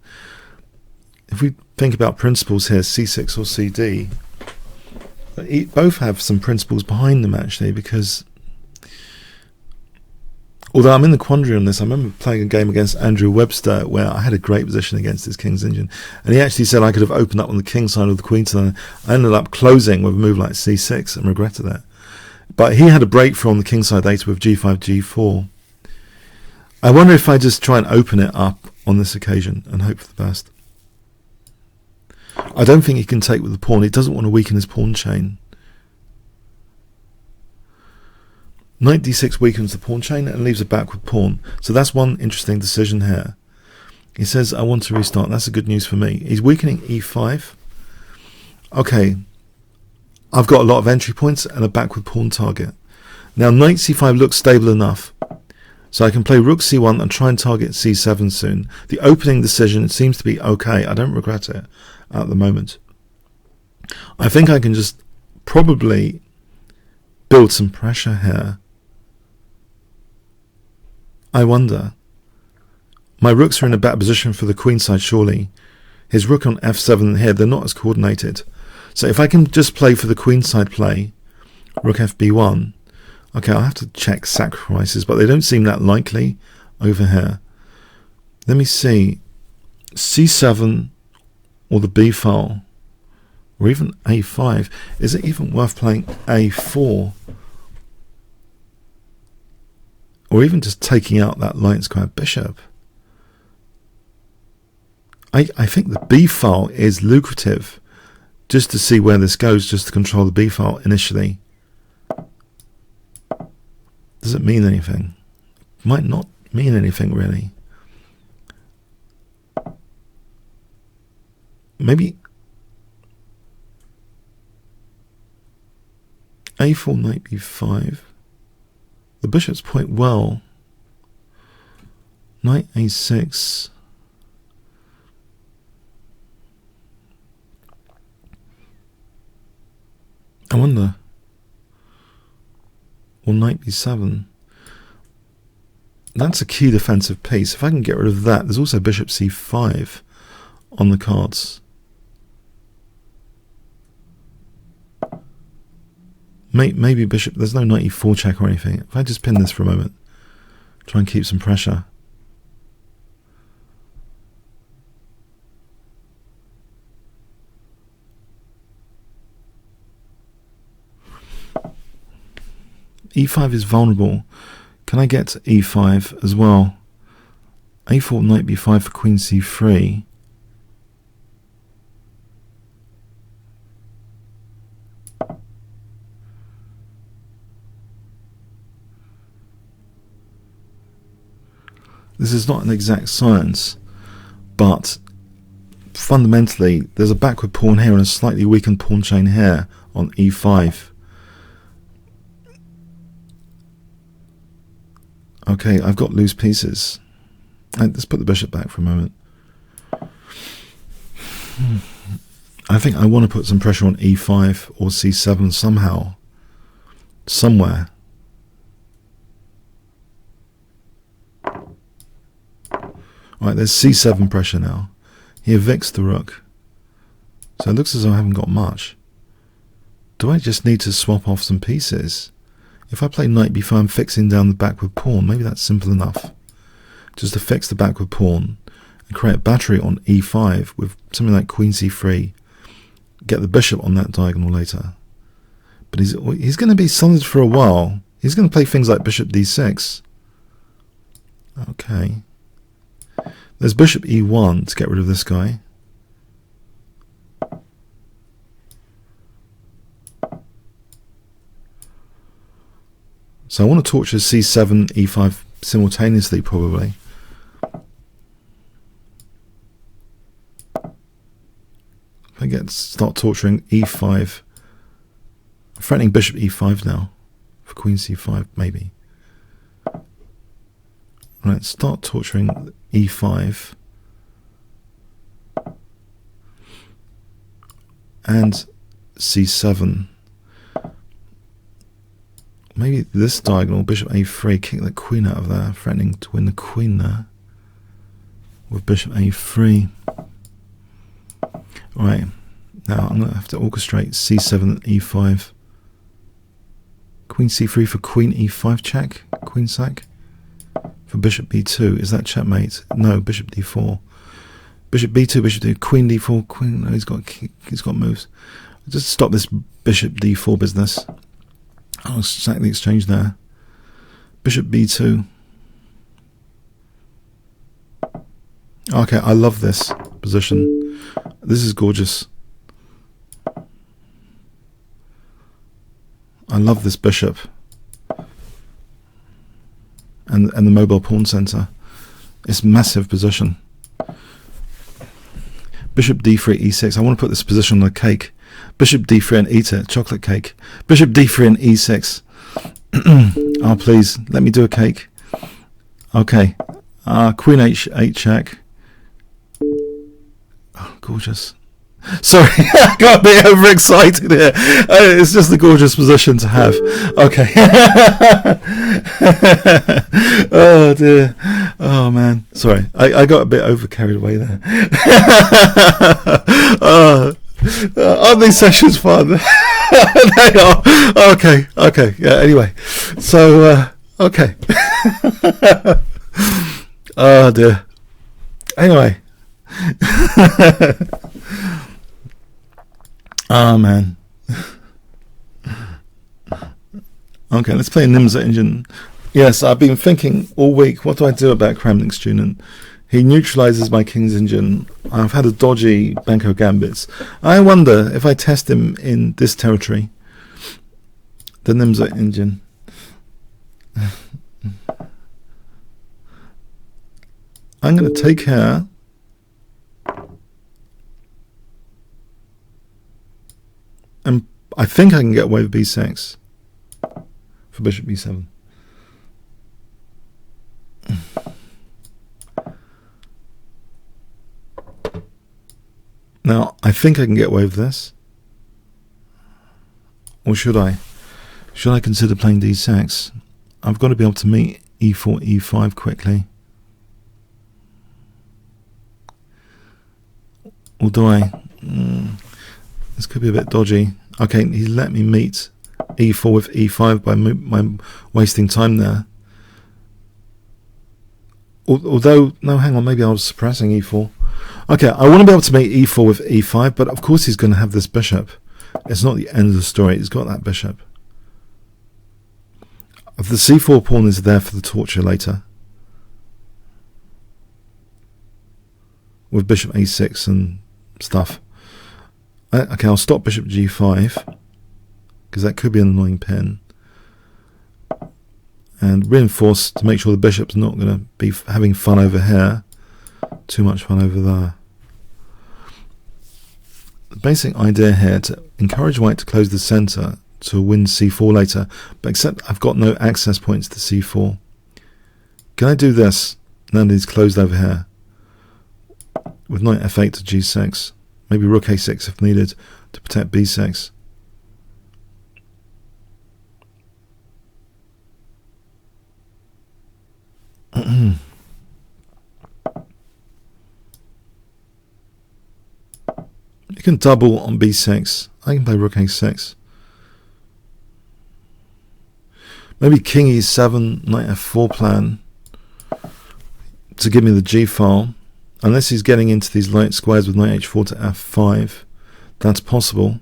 if we think about principles here, c6 or cd, both have some principles behind them, actually, because although I'm in the quandary on this, I remember playing a game against Andrew Webster where I had a great position against his King's Indian, and he actually said I could have opened up on the king side or the queen side. I ended up closing with a move like c6 and regretted that. But he had a breakthrough on the king side later with g5, g4. I wonder if I just try and open it up on this occasion and hope for the best. I don't think he can take with the pawn. He doesn't want to weaken his pawn chain. Knight d6 weakens the pawn chain and leaves a backward pawn. So that's one interesting decision here. He says, I want to restart. That's a good news for me. He's weakening e5. Okay. I've got a lot of entry points and a backward pawn target. Now knight c5 looks stable enough. So I can play rook c1 and try and target c7 soon. The opening decision seems to be okay. I don't regret it at the moment. I think I can just probably build some pressure here. I wonder. My rooks are in a better position for the queen side, surely. His rook on f7 here, they're not as coordinated. So if I can just play for the queen side play, rook fb1, okay, I'll have to check sacrifices, but they don't seem that likely over here. Let me see. c7 or the b file, or even a5. Is it even worth playing a4? Or even just taking out that light square bishop? I think the b file is lucrative, just to see where this goes, just to control the b file initially. Does it mean anything? Might not mean anything, really. Maybe a4, knight b5. The bishops point well. Knight a6. I wonder. Or knight b7. That's a key defensive piece. If I can get rid of that, there's also bishop c5 on the cards. Maybe bishop, there's no knight e4 check or anything. If I just pin this for a moment, try and keep some pressure. e5 is vulnerable. Can I get to e5 as well? a4, knight b5 for queen c3. This is not an exact science, but fundamentally there's a backward pawn here and a slightly weakened pawn chain here on e5. Okay, I've got loose pieces. Let's put the bishop back for a moment. I think I want to put some pressure on e5 or c7 somehow, somewhere. Right, there's c7 pressure now. He evicts the rook. So it looks as though I haven't got much. Do I just need to swap off some pieces? If I play knight b5, I'm fixing down the backward pawn. Maybe that's simple enough. Just to fix the backward pawn and create a battery on e5 with something like queen c3. Get the bishop on that diagonal later. But he's going to be solid for a while. He's going to play things like bishop d6. Okay. There's bishop e1 to get rid of this guy. So I want to torture c7, e5 simultaneously, probably. If I start torturing e5, I'm threatening bishop e5 now for queen c5, maybe. Right, start torturing e5 and c7. Maybe this diagonal, bishop a3, kick the queen out of there, threatening to win the queen there with bishop a3. Right, now I'm going to have to orchestrate c7 and e5. Queen c3 for queen e5 check, queen sack. For bishop b2, is that checkmate? No, bishop d4. Bishop b2, bishop d, queen d4, queen. No, he's got moves. Just stop this bishop d4 business. I'll sack the exchange there. Bishop b2. Okay, I love this position. This is gorgeous. I love this bishop. And the mobile pawn center. It's massive position. Bishop d3, e6. I want to put this position on a cake. Bishop d3 and e2, chocolate cake. Bishop d3 and e6. Oh, please, let me do a cake. Okay. Queen h8 check. Oh, gorgeous. Sorry, I got a bit overexcited here. It's just a gorgeous position to have. Okay. Oh dear. Oh man. Sorry, I got a bit carried away there. Aren't these sessions fun? They are. Okay. Okay. Yeah. Anyway, so okay. Oh dear. Anyway. Oh man. Okay, let's play Niemzo-Indian. Yes, I've been thinking all week, what do I do about Kramnik's student? He neutralizes my King's Indian. I've had a dodgy Banco Gambits. I wonder if I test him in this territory, the Niemzo-Indian. I'm going to take care. And I think I can get away with b6 for bishop b7. Now, I think I can get away with this. Or should I? Should I consider playing d6? I've got to be able to meet e4, e5 quickly. Or do I? This could be a bit dodgy. Okay, he let me meet e4 with e5 by my wasting time there. Although, no, hang on, maybe I was suppressing e4. Okay, I want to be able to make e4 with e5, but of course he's going to have this bishop. It's not the end of the story. He's got that bishop. The c4 pawn is there for the torture later. With bishop a6 and stuff. Okay, I'll stop bishop g5 because that could be an annoying pin, and reinforce to make sure the bishop's not going to be having fun over here, too much fun over there. The basic idea here to encourage white to close the center to win c4 later, but except I've got no access points to c4. Can I do this now that he's closed over here with knight f8 to g6? Maybe rook a6 if needed to protect b6. You can double on b6. I can play rook a6. Maybe king e7, knight f4 plan to give me the g file. Unless he's getting into these light squares with knight h4 to f5, that's possible.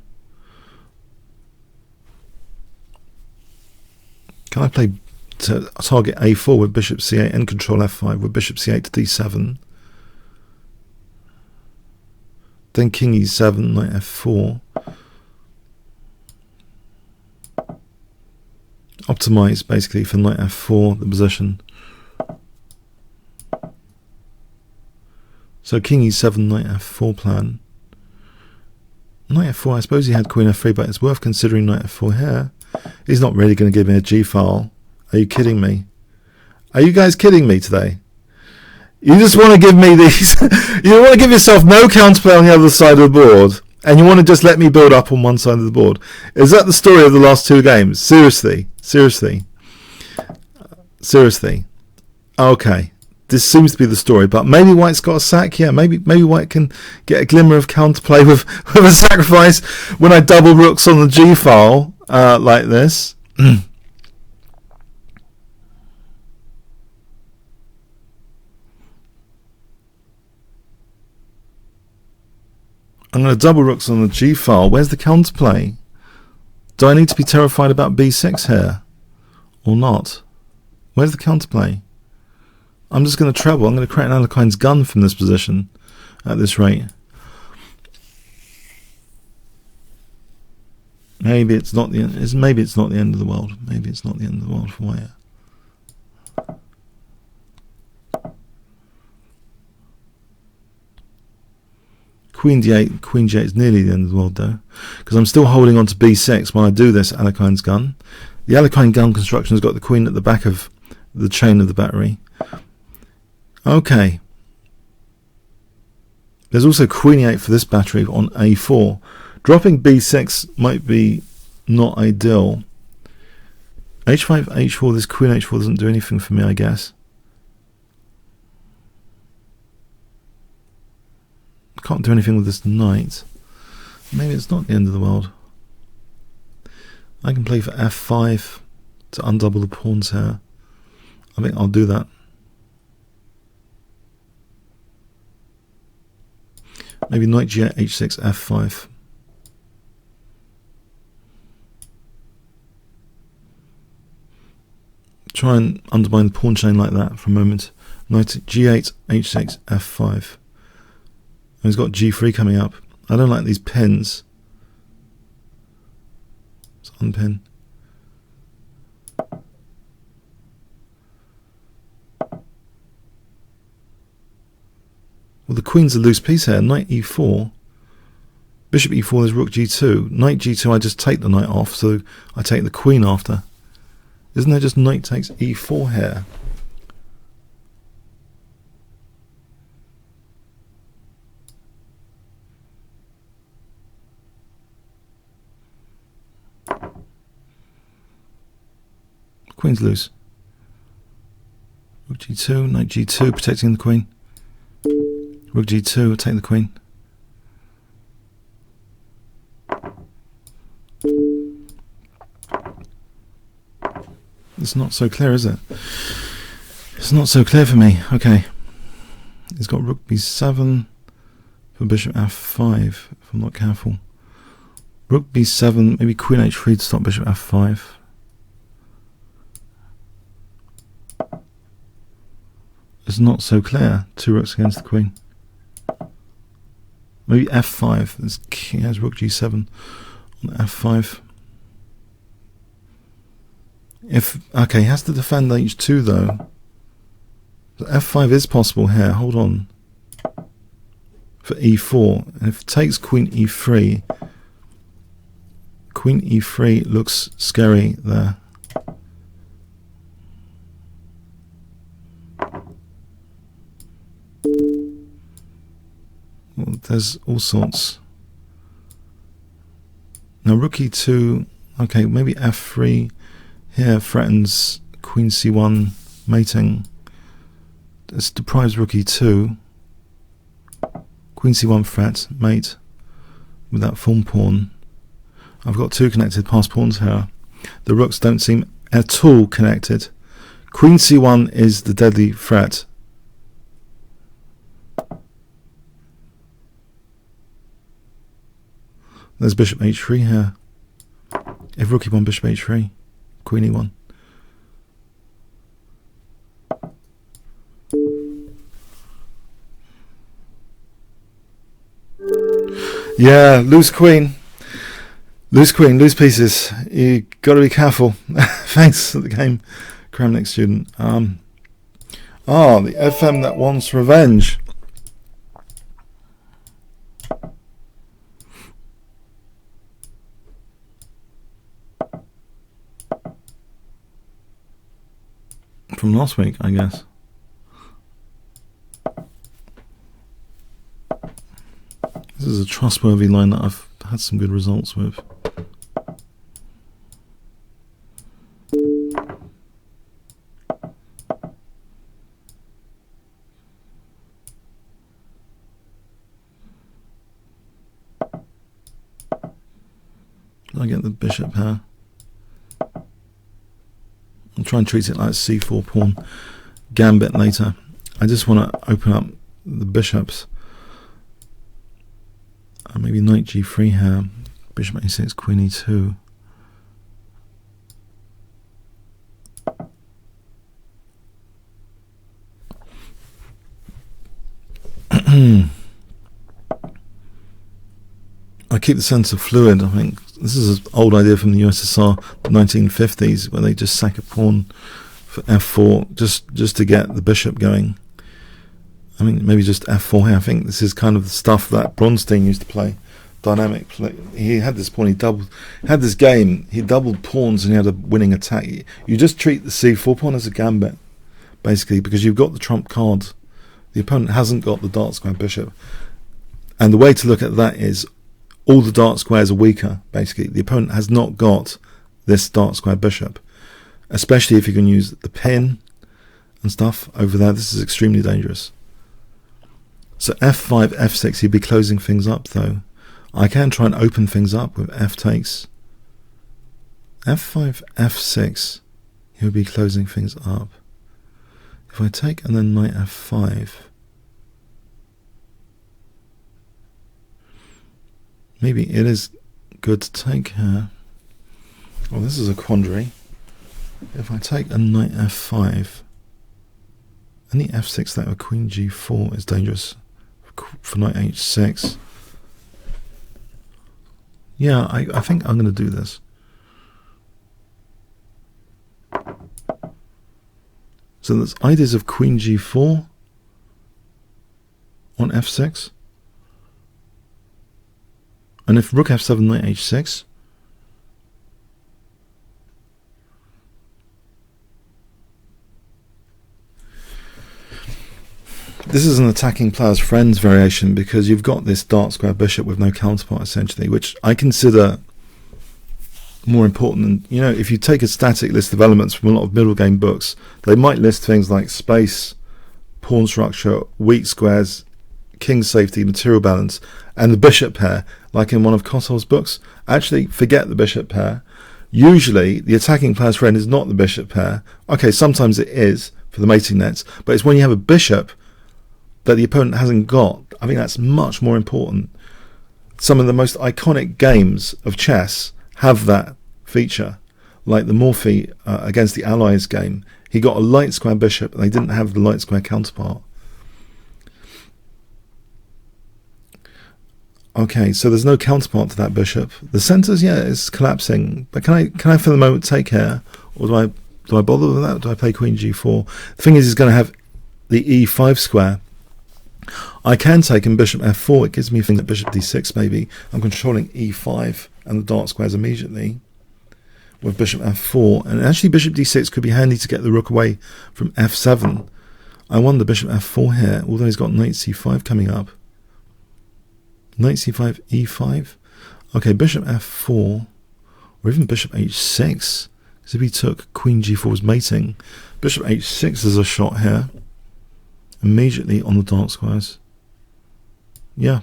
Can I play to target a4 with bishop c8 and control f5 with bishop c8 to d7. Then king e7, knight f4. Optimize basically for knight f4, the position. So king e7, knight f4 plan. Knight f4, I suppose he had queen f3, but it's worth considering knight f4 here. He's not really going to give me a g-file. Are you kidding me? Are you guys kidding me today? You just want to give me these... You want to give yourself no counterplay on the other side of the board, and you want to just let me build up on one side of the board. Is that the story of the last two games? Seriously. Seriously. Seriously. Okay. This seems to be the story, but maybe White's got a sack. Yeah, maybe White can get a glimmer of counterplay with a sacrifice when I double rooks on the g-file like this. I'm going to double rooks on the g-file. Where's the counterplay? Do I need to be terrified about b6 here? Or not? Where's the counterplay? I'm just going to treble. I'm going to create an Alekhine's gun from this position at this rate. Maybe it's not the end. Maybe it's not the end of the world. Maybe it's not the end of the world for White. Queen d8, queen g8 is nearly the end of the world though, because I'm still holding on to b6 when I do this Alekhine's gun. The Alekhine gun construction has got the queen at the back of the chain of the battery. Okay. There's also queen e8 for this battery on a4. Dropping b6 might be not ideal. h5, h4, this queen h4 doesn't do anything for me, I guess. Can't do anything with this knight. Maybe it's not the end of the world. I can play for f5 to undouble the pawns here. I think I'll do that. Maybe knight g8, h6, f5. Try and undermine the pawn chain like that for a moment. Knight g8, h6, f5. And he's got g3 coming up. I don't like these pins. Let's unpin. Well, the queen's a loose piece here. Knight e4. Bishop e4, there's rook g2. Knight g2, I just take the knight off, so I take the queen after. Isn't there just knight takes e4 here? Queen's loose. Rook g2, knight g2, protecting the queen. Rook g2, take the queen. It's not so clear, is it? It's not so clear for me. Okay. He's got rook b7 for bishop f5, if I'm not careful. Rook b7, maybe queen h3 to stop bishop f5. It's not so clear. Two rooks against the queen. Maybe f5. He has rook g7 on f5. Okay, he has to defend h2 though. So f5 is possible here. Hold on. For e4. And if it takes queen e3, queen e3 looks scary there. Well, there's all sorts. Now rook e2, okay, maybe f3 here threatens queen c1 mating. This deprives rook e2. Queen c1 threat, mate, with that form pawn. I've got two connected pass pawns here. The rooks don't seem at all connected. Queen c1 is the deadly threat. There's bishop h3 here. If rook e1, bishop h3, queen e1. Yeah, loose queen. Loose queen, loose pieces. You got to be careful. Thanks for the game, Kramnik student. The FM that wants revenge. From last week, I guess. This is a trustworthy line that I've had some good results with. I get the bishop here. I'll try and treat it like c4 pawn gambit later. I just want to open up the bishops. Maybe knight g3 here. Bishop a6, queen e2. I keep the centre fluid. I think this is an old idea from the USSR, the 1950s, where they just sack a pawn for f4 just to get the bishop going. I mean, maybe just f4 here. I think this is kind of the stuff that Bronstein used to play. Dynamic play. He had this pawn. He had this game. He doubled pawns and he had a winning attack. You just treat the c4 pawn as a gambit, basically, because you've got the trump card. The opponent hasn't got the dark square bishop, and the way to look at that is all the dark squares are weaker. Basically, the opponent has not got this dark square bishop, especially if you can use the pin and stuff over there. This is extremely dangerous. So f5, f6, he'd be closing things up though. I can try and open things up with f takes. f5, f6, he would be closing things up. If I take and then knight f5, maybe it is good to take here. Well, this is a quandary. If I take a knight f5, and the f6 that with queen g4 is dangerous for knight h6. Yeah, I think I'm going to do this. So there's ideas of queen g4 on f6. And if rook f7, knight h6, this is an attacking player's friends variation, because you've got this dark square bishop with no counterpart essentially, which I consider more important than, if you take a static list of elements from a lot of middle game books, they might list things like space, pawn structure, weak squares, king safety, material balance, and the bishop pair, like in one of Kossol's books. Actually, forget the bishop pair. Usually, the attacking player's friend is not the bishop pair. Okay, sometimes it is for the mating nets, but it's when you have a bishop that the opponent hasn't got. I think that's much more important. Some of the most iconic games of chess have that feature, like the Morphy against the Allies game. He got a light square bishop and they didn't have the light square counterpart. Okay, so there's no counterpart to that bishop. The centres, yeah, is collapsing. But can I for the moment take here, or do I bother with that? Do I play queen g4? The thing is, he's going to have the e5 square. I can take in bishop f4. It gives me a thing that bishop d6 maybe. I'm controlling e5 and the dark squares immediately with bishop f4. And actually bishop d6 could be handy to get the rook away from f7. I wonder bishop f4 here, although he's got knight c5 coming up. Knight c5, e5. Okay, bishop f4, or even bishop h6. Because if he took queen g4 as mating, bishop h6 is a shot here. Immediately on the dark squares. Yeah.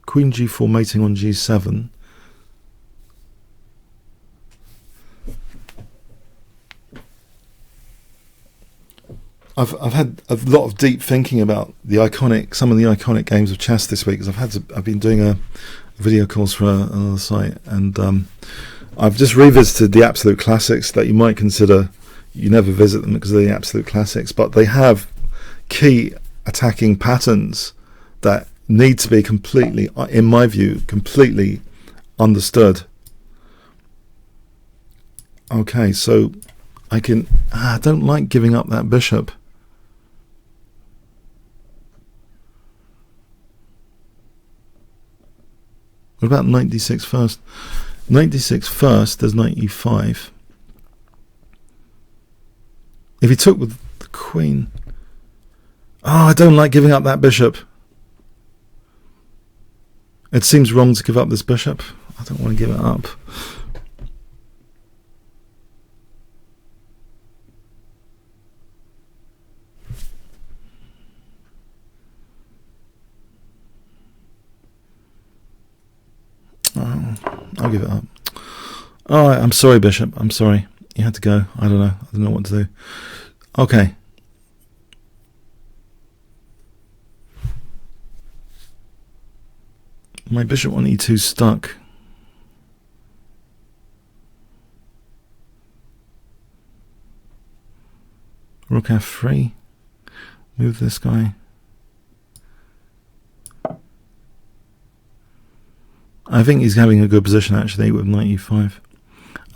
Queen g4 mating on g7. I've had a lot of deep thinking about some of the iconic games of chess this week, because I've been doing a video course for another site, and I've just revisited the absolute classics that you might consider. You never visit them because they're the absolute classics, but they have key attacking patterns that need to be completely, in my view, completely understood. Okay, so I can... I don't like giving up that bishop. What about knight d6 first? Knight d6 first, there's knight e5. If he took with the queen... Oh, I don't like giving up that bishop. It seems wrong to give up this bishop. I don't want to give it up. Oh, I'll give it up. Alright, I'm sorry, bishop. I'm sorry. You had to go. I don't know. I don't know what to do. Okay. My bishop on e2 stuck. Rook f3. Move this guy. I think he's having a good position actually with knight e5.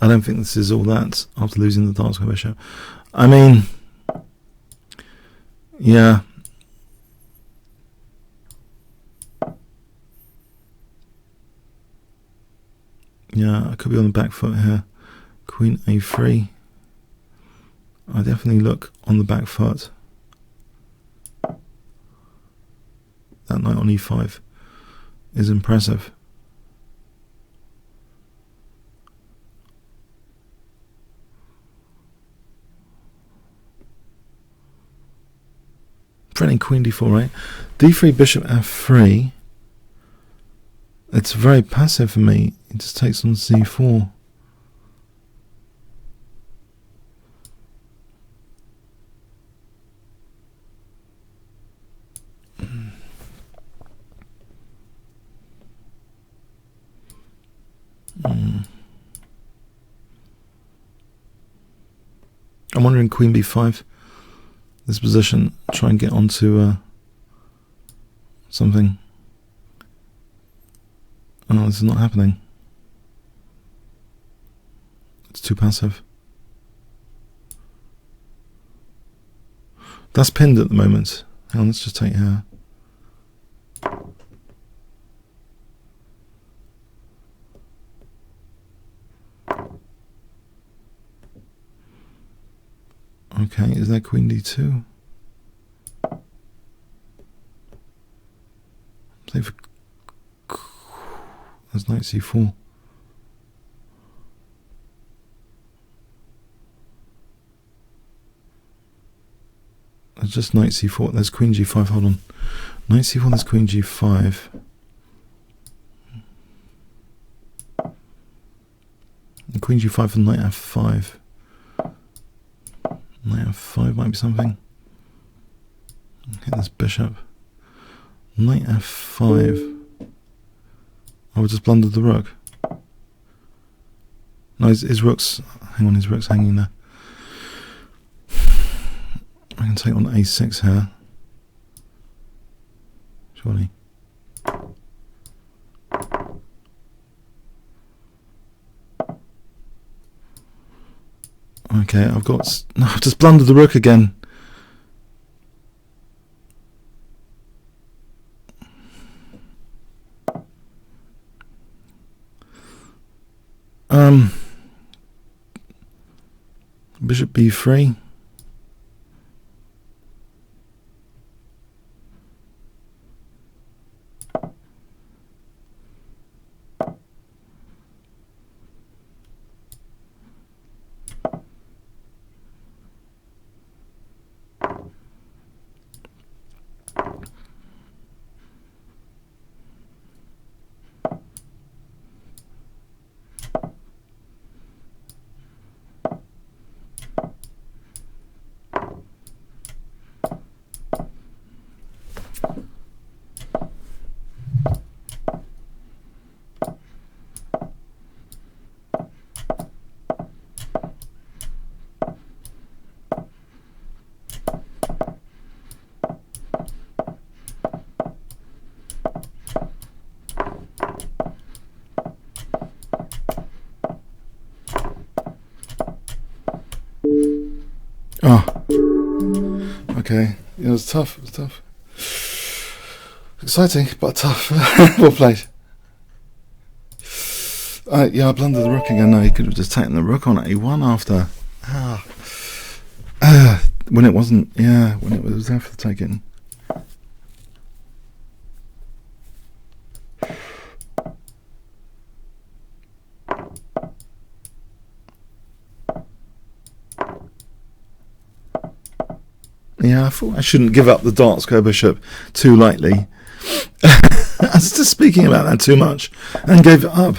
I don't think this is all that after losing the dark square bishop. I mean, yeah. Yeah, I could be on the back foot here. Queen a3. I definitely look on the back foot. That knight on e5 is impressive. Threatening queen d4, right? d3, bishop f3. It's very passive for me. It just takes on c4. I'm wondering queen b5. This position, try and get onto something. Oh, this is not happening. It's too passive. That's pinned at the moment. Hang on, let's just take here. Okay, is that queen d2? Play for... That's knight c4. That's just knight c4. There's queen g5. Hold on. Knight c4, there's queen g5. And queen g5 and knight f5. Knight f5 might be something. Okay, there's bishop. Knight f5. I would just blundered the rook. No, his rook's... Hang on, his rook's hanging there. I can take on a6 here. Surely. Okay, I've got... No, I've just blundered the rook again. Bishop b3. Oh, okay. It was tough. It was tough. Exciting, but tough. Well played. Yeah, I blundered the rook again. No, he could have just taken the rook on a1 after. When it wasn't. Yeah, when it was there for the taking. Yeah, I thought I shouldn't give up the dark square bishop too lightly. I was just speaking about that too much and gave it up.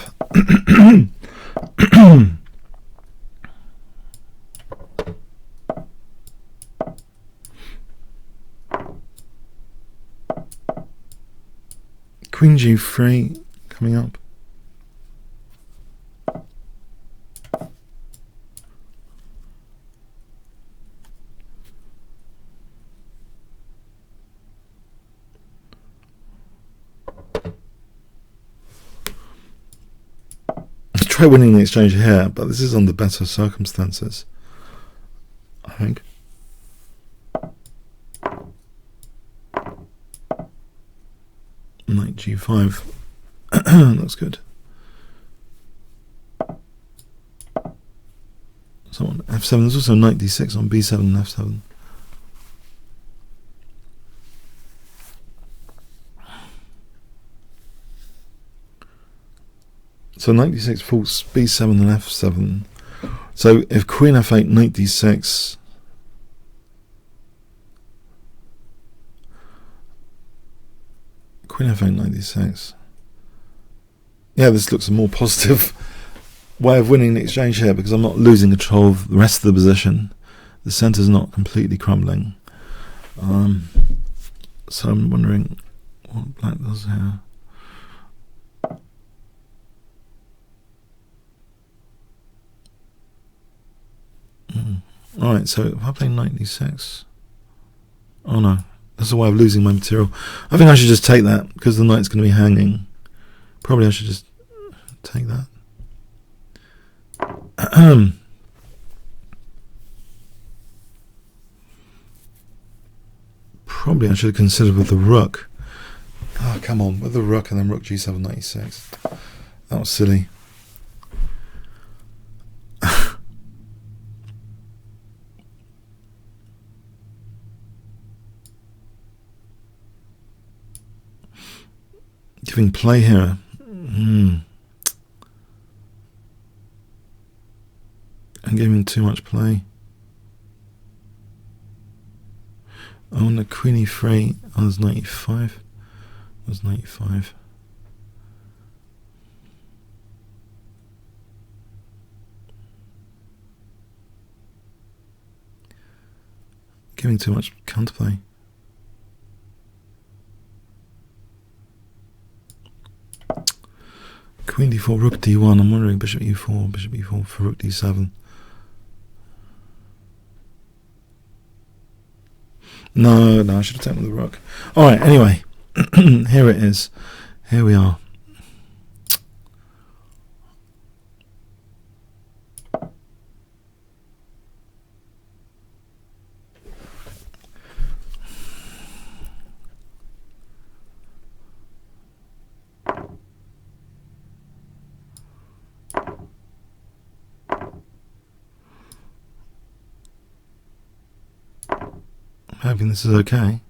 Queen g3 coming up. Try winning the exchange here, but this is under better circumstances, I think. Knight g5. That's good. So on f7, there's also knight d6 on b7 and f7. So knight d6 falls b7 and f7. So if queen f8, knight d6, queen f8, knight d6. Yeah, this looks a more positive way of winning the exchange here because I'm not losing control of the rest of the position. The centre's not completely crumbling. So I'm wondering what black does here. Alright, so if I play knight d6, oh no, that's a way of losing my material. I think I should just take that because the knight's going to be hanging. Probably I should just take that. Probably I should have considered with the rook. Oh, come on, with the rook and then rook g7, knight e6. That was silly. Giving play here. I'm giving too much play. Oh, and the queen e3. Oh, there's knight e5. There's knight e5. Giving too much counterplay. Queen d4, rook d1. I'm wondering bishop e4 for rook d7. No, I should have taken the rook. Alright, anyway. Here it is. Here we are. Hoping this is okay.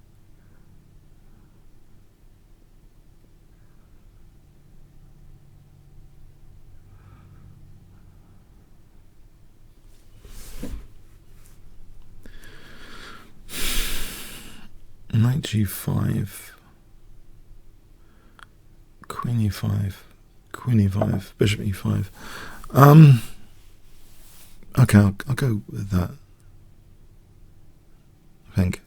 Knight g5, queen e5, queen e5, bishop e5. Okay, I'll go with that. I think.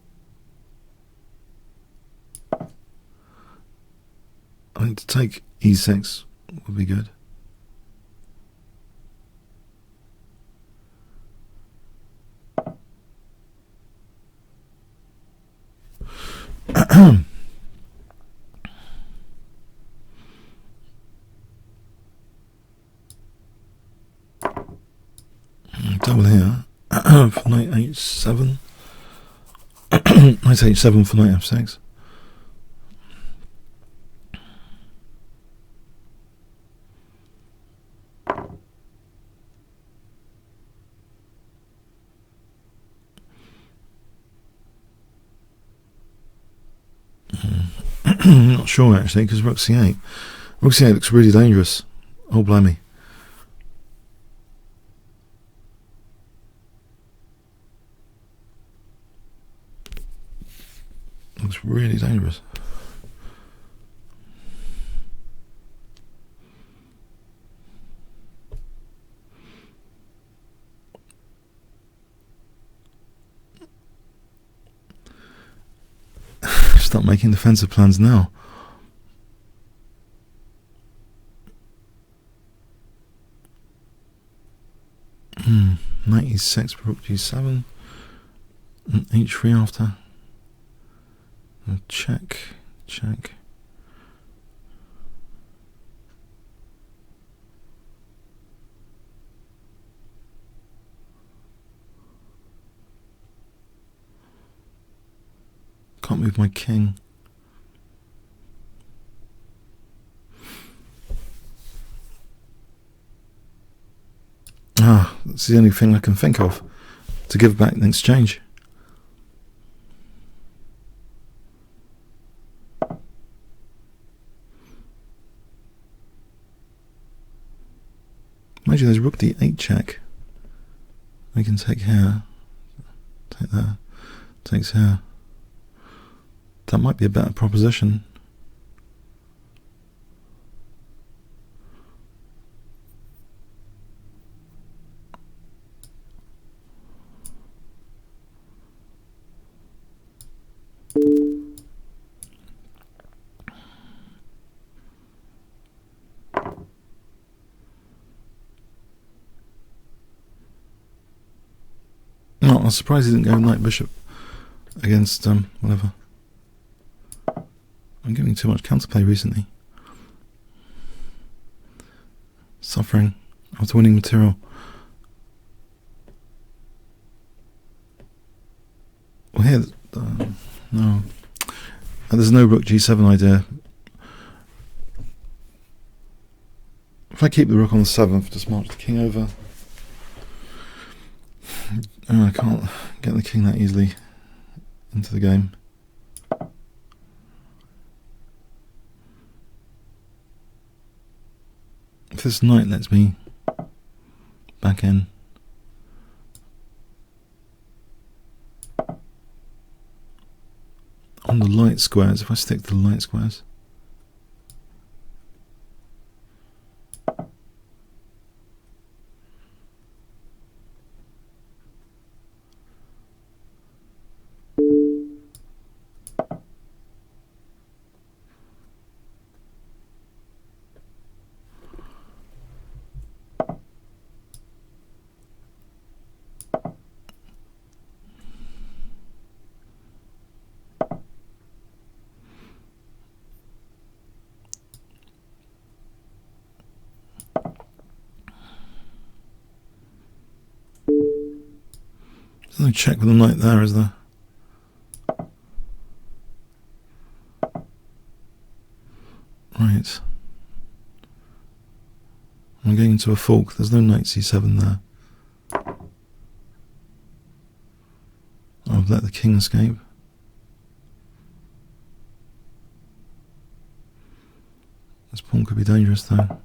I think to take e6 would be good. Double here. for knight h7. Knight h7 for knight f6. Not sure actually, because rook c8. Rook c8 looks really dangerous. Oh blimey. Looks really dangerous. Start making defensive plans now. Knight e6, rook g7, and h3 after. Check, check. Can't move my king. That's the only thing I can think of to give back in exchange. Imagine there's rook d8 check. I can take here, take that, takes here. That might be a better proposition. No, I was surprised he didn't go knight bishop against whatever. I'm giving too much counterplay recently. Suffering after winning material. Well, here, no. There's no rook g7 idea. If I keep the rook on the 7th, just march the king over. Oh, I can't get the king that easily into the game. If this knight lets me back in. On the light squares, if I stick to the light squares. There's no check with the knight there, is there? Right. I'm going into a fork. There's no knight c7 there. I've let the king escape. This pawn could be dangerous though.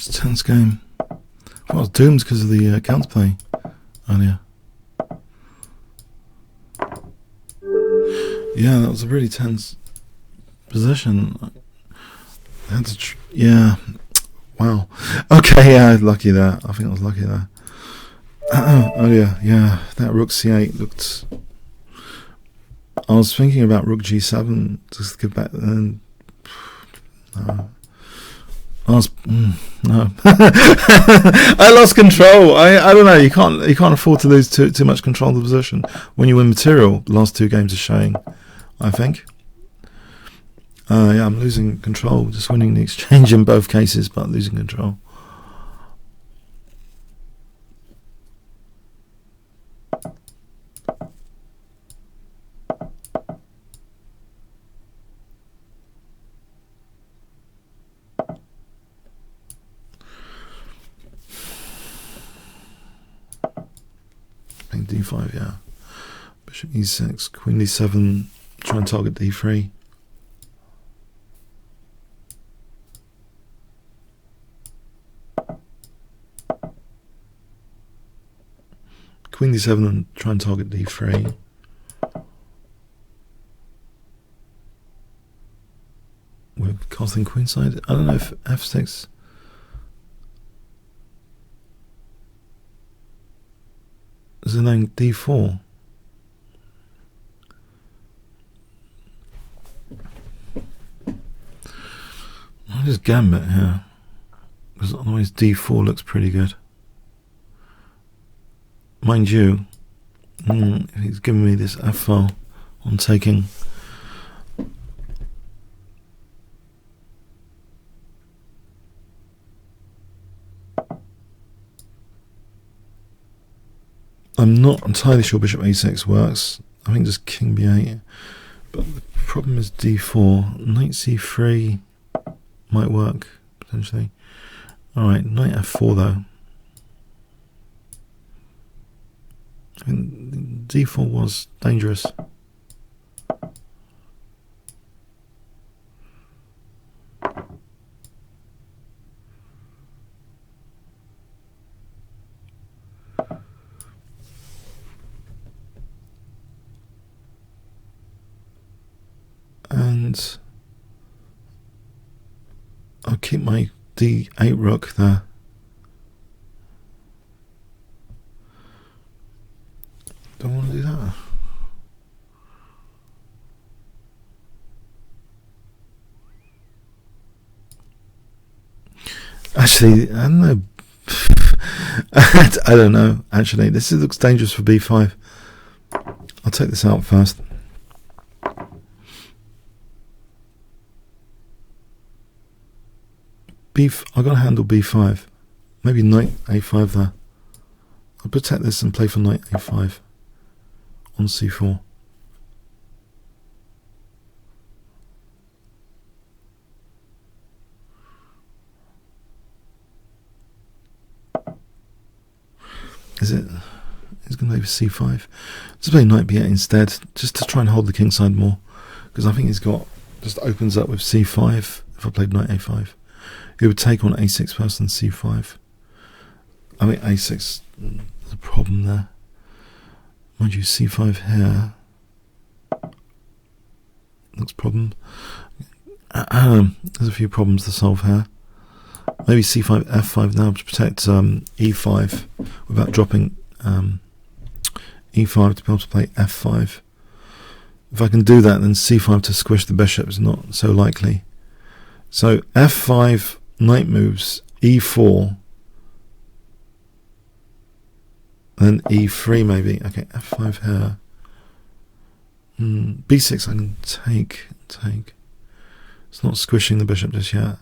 It's a tense game. Well, I was doomed because of the counterplay earlier. Yeah, that was a really tense position. I had to yeah. Wow. Okay, yeah, lucky there. I think I was lucky there. Earlier, yeah, that rook c8 looked... I was thinking about rook g7 just to get back, and no. No. I lost control. I don't know. You can't afford to lose too much control of the position when you win material. The last two games are showing, I think. Yeah, I'm losing control. Just winning the exchange in both cases, but losing control. D5, yeah. Bishop e6, queen d7, try and target d3. Queen d7 and try and target d3. We're casting queenside. I don't know if f6. Is it then d4? I'll just gambit here, because otherwise d4 looks pretty good. Mind you, if he's giving me this f file on taking. I'm not entirely sure bishop a6 works. I think just king b8. But the problem is d4. Knight c3 might work, potentially. Alright, knight f4 though. I mean, d4 was dangerous. And I'll keep my d8 rook there. Don't want to do that. Actually, I don't know. I don't know. Actually, this looks dangerous for b5. I'll take this out first. I've got to handle b5. Maybe knight a5 there. I'll protect this and play for knight a5 on c4. Is it? He's going to play for c5. Just play knight b8 instead, just to try and hold the king side more, because I think he's got, just opens up with c5. If I played knight a5, he would take on a6 first and c5. I mean a6, there's a problem there. Mind you, c5 here looks problem. There's a few problems to solve here. Maybe c5, f5 now to protect e5 without dropping e5 to be able to play f5. If I can do that, then c5 to squish the bishop is not so likely. So f5, knight moves, e4, then e3 maybe. Okay, f5 here. b6 I can take. It's not squishing the bishop just yet.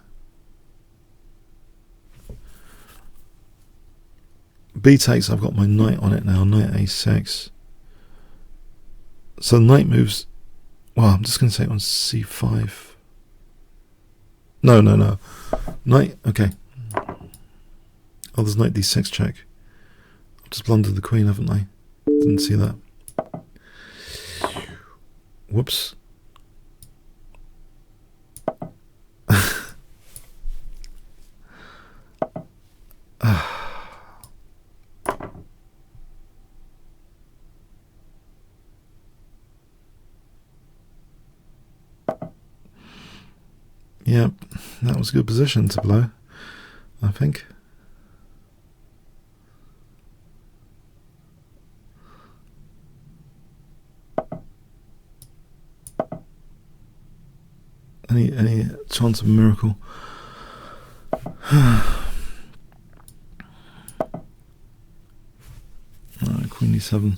B takes, I've got my knight on it now, knight a6. So knight moves, well, I'm just going to take on c5. No. Knight, okay. Oh, there's knight d6 check. I've just blundered the queen, haven't I? Didn't see that. Whoops. Yep, that was a good position to blow, I think. Any chance of a miracle? Alright, Queen D7.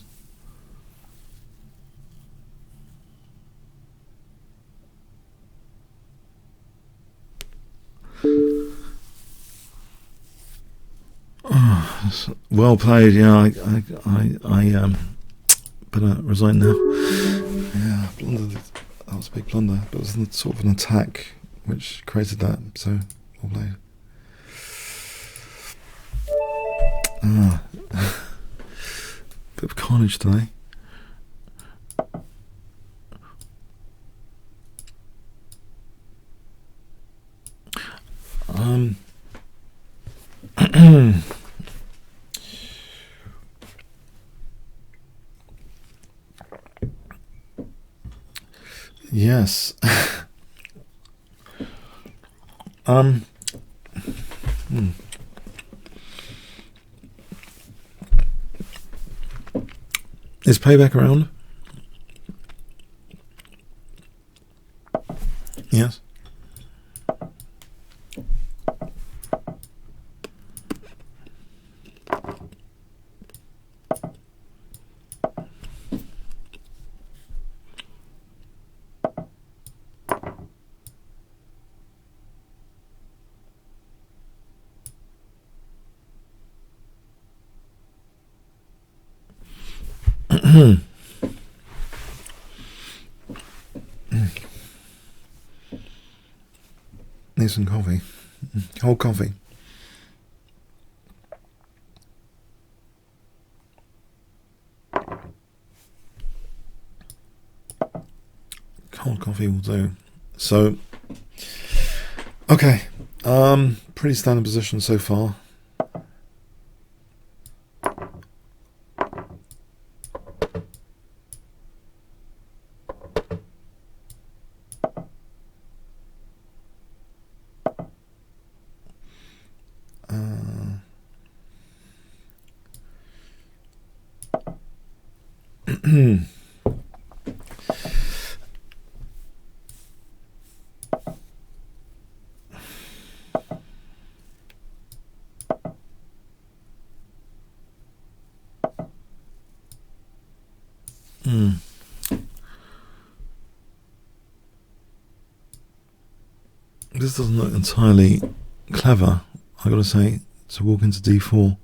Oh, well played. Yeah, I better resign now. Yeah, blundered. That was a big blunder, but it was sort of an attack which created that. So well played. Bit of carnage today. Yes. Is payback around? Yes. Need some coffee. Cold coffee. Cold coffee will do. So, okay. Pretty standard position so far. This doesn't look entirely clever, I gotta say, to walk into D4.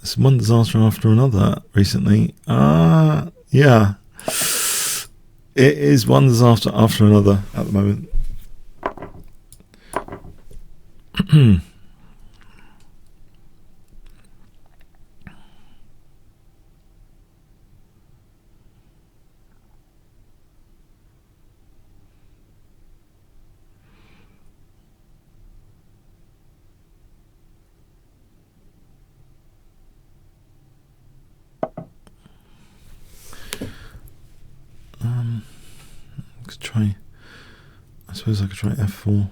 It's one disaster after another recently. Yeah. It is one disaster after another at the moment. I suppose I could try F4.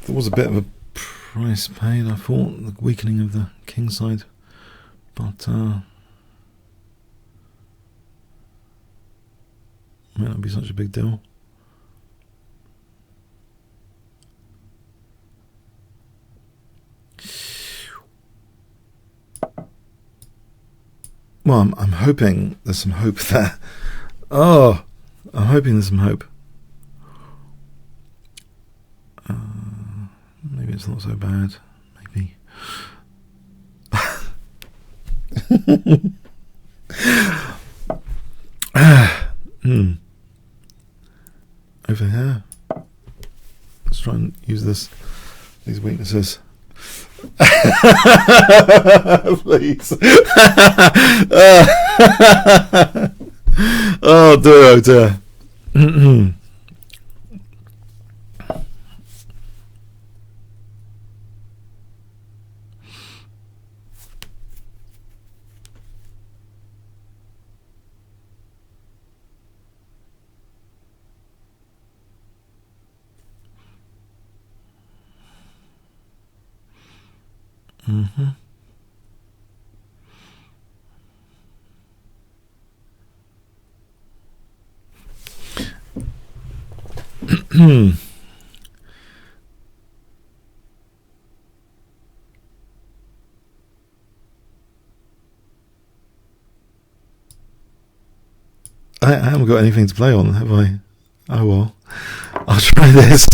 There was a bit of a price paid, I thought, the weakening of the king side, but might not be such a big deal. Well, I'm hoping there's some hope there. Oh, I'm hoping there's some hope. Maybe it's not so bad. Maybe. Over here. Let's try and use these weaknesses. Please. Oh dear, oh dear. I haven't got anything to play on, have I? Oh well. I'll try this.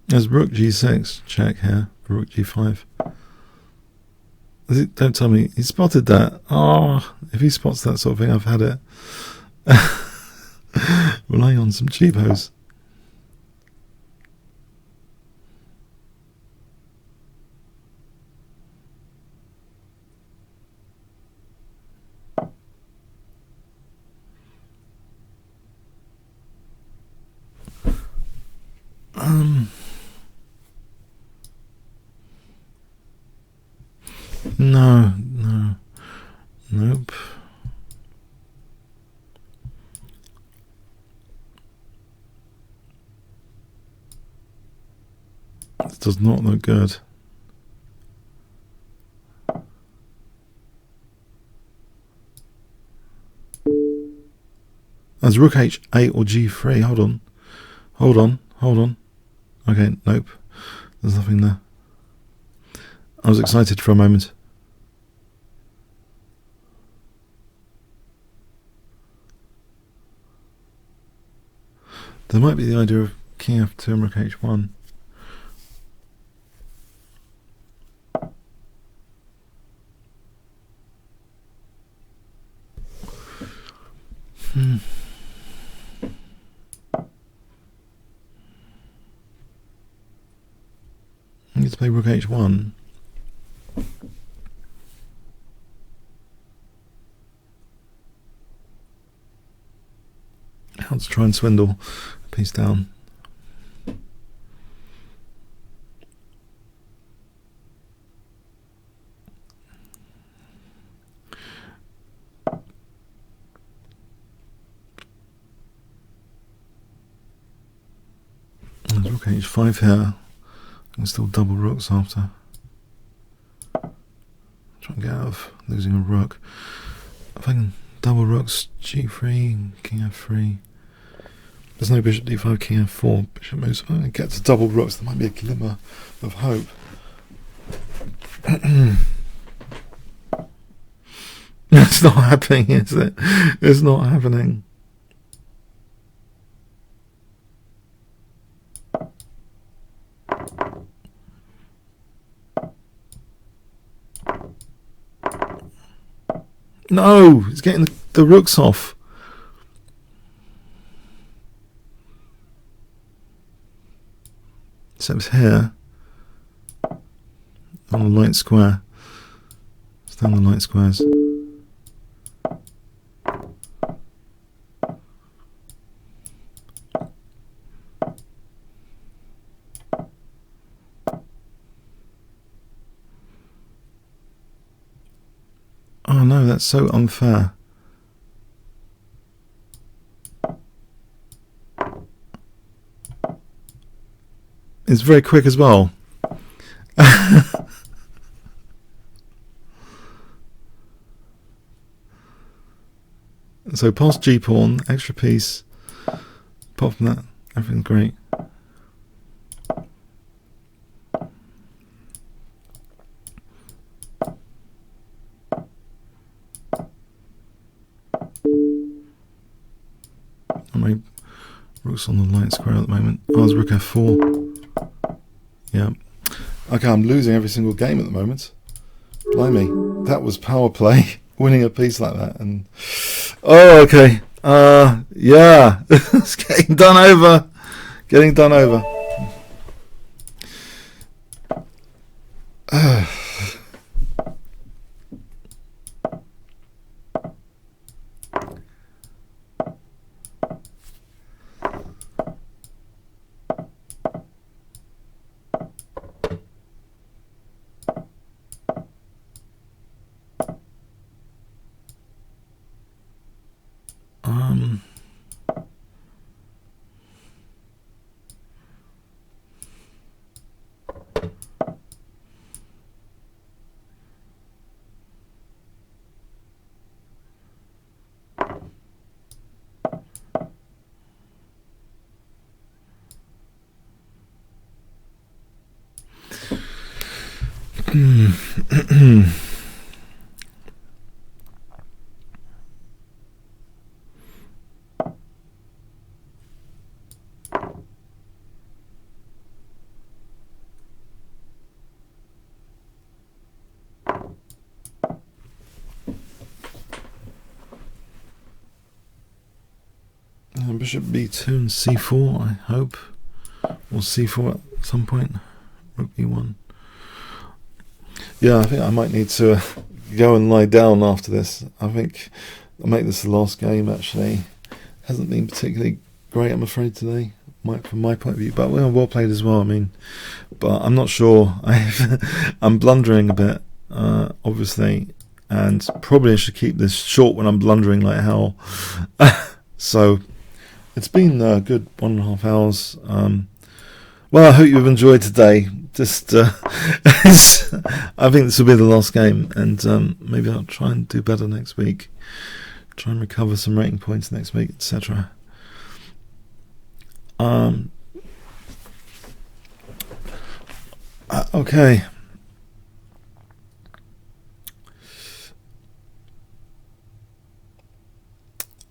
There's rook g6 check here, rook g5. Don't tell me he spotted that. Oh, if he spots that sort of thing, I've had it. Relying on some cheapos. No, nope. This does not look good. There's rook h8 or g3. Hold on. Okay, nope. There's nothing there. I was excited for a moment. There might be the idea of king f2 and rook h1. I need to play rook h1. How to try and swindle a piece down. There's rook h5 here. I can still double rooks after. Try and get out of losing a rook. If I can double rooks, g3, king f3. There's no bishop d5, king f4, bishop moves. If I get to double rooks, there might be a glimmer of hope. It's not happening, is it? It's not happening. No, it's getting the rooks off. So it's here on a light square. It's down the light squares. Oh no, that's so unfair. It's very quick as well. So past G pawn, extra piece. Apart from that, everything's great. My rook's on the light square at the moment. Oh, it's rook f4. Yeah. Okay, I'm losing every single game at the moment. Blimey, that was power play. Winning a piece like that, and oh, okay. Yeah, it's getting done over. Getting done over. Bishop b2 and c4, I hope, or c4 at some point. Rook b1. Yeah, I think I might need to go and lie down after this. I think I'll make this the last game. Actually, hasn't been particularly great, I'm afraid, today, from my point of view. But well played as well. I mean, but I'm not sure. I'm blundering a bit, obviously, and probably I should keep this short when I'm blundering like hell. So. It's been a good 1.5 hours. Well, I hope you've enjoyed today. Just, I think this will be the last game, and maybe I'll try and do better next week. Try and recover some rating points next week, etc. Okay.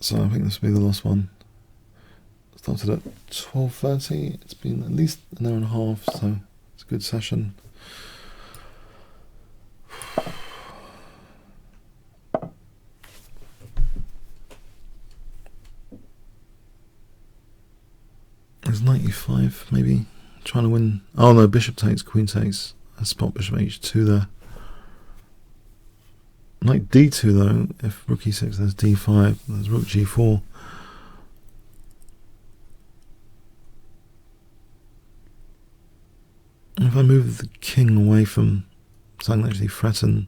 So I think this will be the last one. Started at 12:30. It's been at least an hour and a half, so it's a good session. There's 95, maybe trying to win. Oh no, bishop takes, queen takes. I spot bishop h2 there. Knight d2 though. If rook e6, there's d5. There's rook g4. If I move the king away from, so I can actually threaten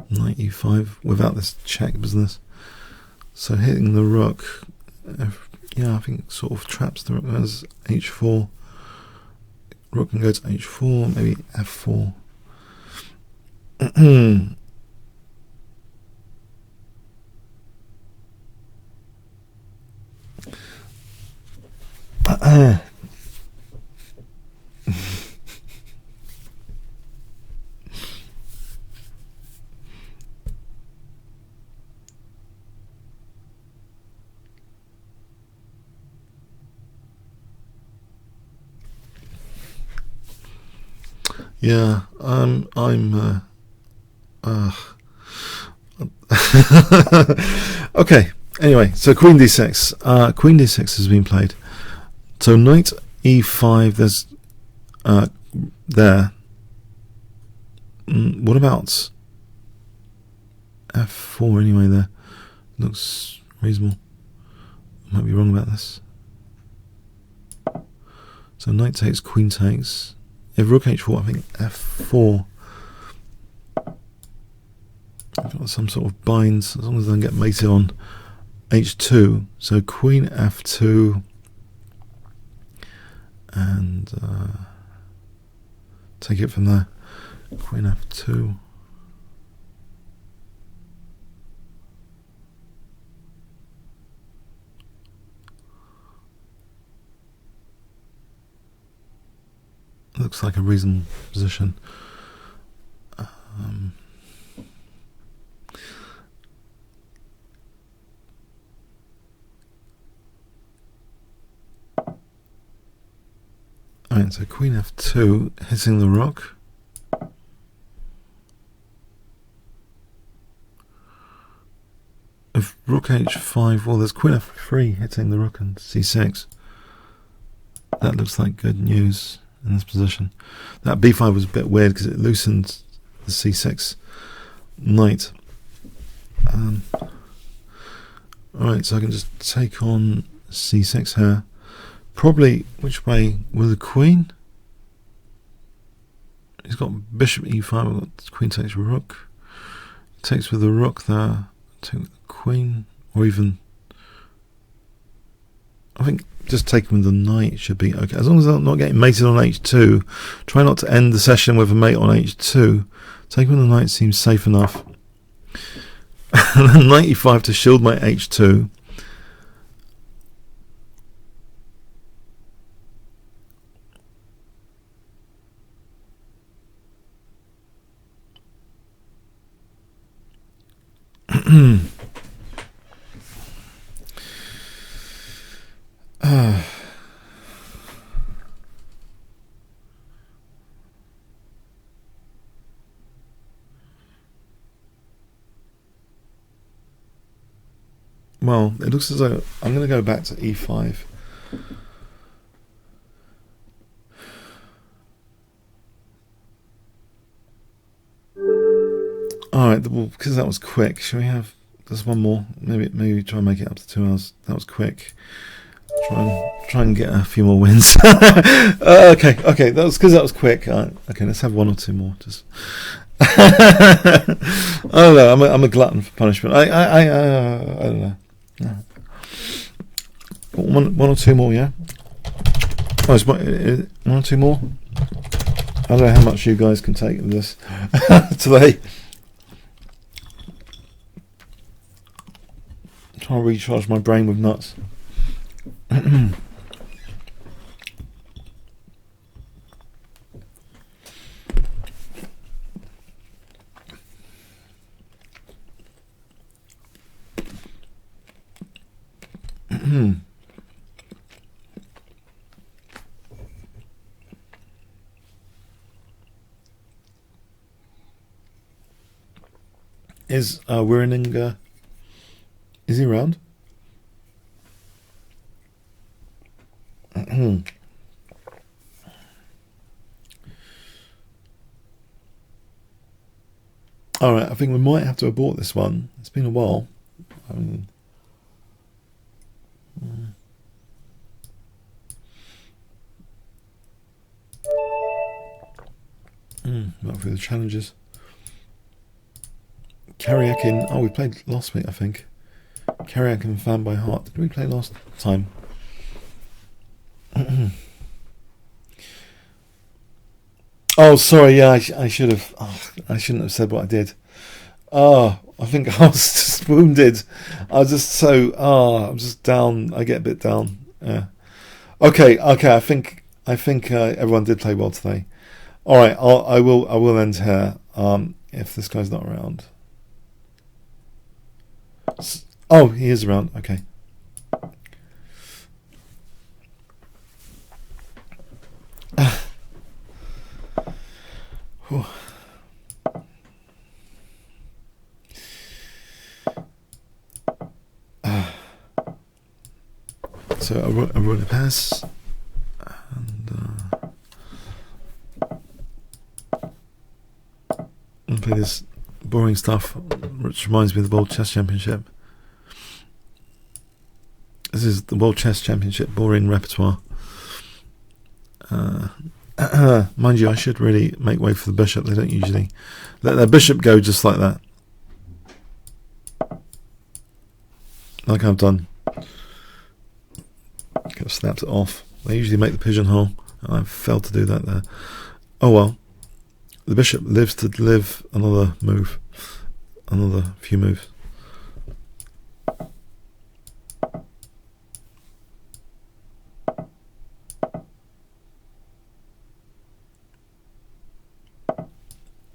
knight e5 without this check business. So hitting the rook, yeah, I think it sort of traps the rook as h4. Rook can go to h4, maybe f4. Yeah, okay, anyway, so queen d6. Queen d6 has been played. So knight e5, there's there. What about f4 anyway there? Looks reasonable. I might be wrong about this. So knight takes, queen takes. If rook h4, I think f4. I've got some sort of binds, as long as I don't get mated on h2. So queen f2, and take it from there. Queen f2. Looks like a reasonable position. Alright, so Queen f2 hitting the rook. If Rook h5, well, there's Queen f3 hitting the rook and c6. That looks like good news in this position. That b5 was a bit weird because it loosened the c6 knight. Alright, so I can just take on c6 here. Probably, which way? With the queen? He's got bishop e5, queen takes rook. Takes with the rook there. Take the queen, or even, I think just taking with the knight should be okay. As long as I'm not getting mated on h2, try not to end the session with a mate on h2. Taking with the knight seems safe enough. And then knight e5 to shield my h2. Well, it looks as though I'm going to go back to e5. Alright, well, because that was quick, shall we have just one more? Maybe try and make it up to 2 hours. That was quick. Try and get a few more wins. Okay, that was because that was quick. Okay, let's have one or two more. Just I don't know. I'm a glutton for punishment. I don't know. One or two more, yeah. Oh, it's one or two more. I don't know how much you guys can take of this today. Try to recharge my brain with nuts. Is Wirring, is he around? Alright, I think we might have to abort this one. It's been a while. I mean, not through the challenges. Karayakin. Oh, we played last week, I think. Karayakin fan by heart. Did we play last time? Oh, sorry. Yeah, I should have. Oh, I shouldn't have said what I did. Oh, I think I was just wounded. I was just so. Oh, I'm just down. I get a bit down. Yeah. Okay. I think everyone did play well today. All right. I will end here. If this guy's not around. Oh, he is around. Okay. So I wrote a pass, and play this boring stuff, which reminds me of the World Chess Championship. This is the World Chess Championship boring repertoire. Mind you, I should really make way for the bishop. They don't usually let their bishop go just like that, like I've done. Could have snapped it off. They usually make the pigeonhole. I failed to do that there. Oh well. The bishop lives to live another move. Another few moves.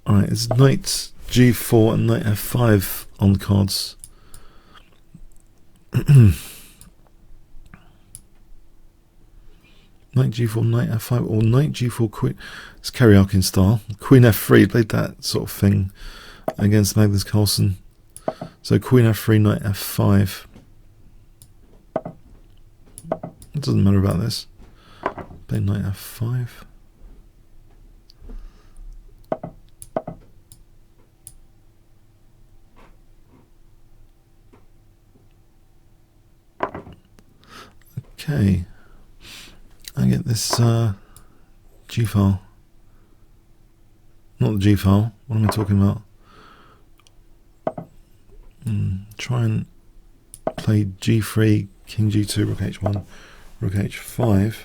Alright, it's knight g4 and knight f5 on the cards. Knight g4, knight f5, or knight g4, queen. It's Karaoke style. Queen f3, played that sort of thing against Magnus Carlsen. So queen f3, knight f5. It doesn't matter about this. Play knight f5. Okay. I get this G file. Not the G file. What am I talking about? Try and play G3, King G2, Rook H1, Rook H5.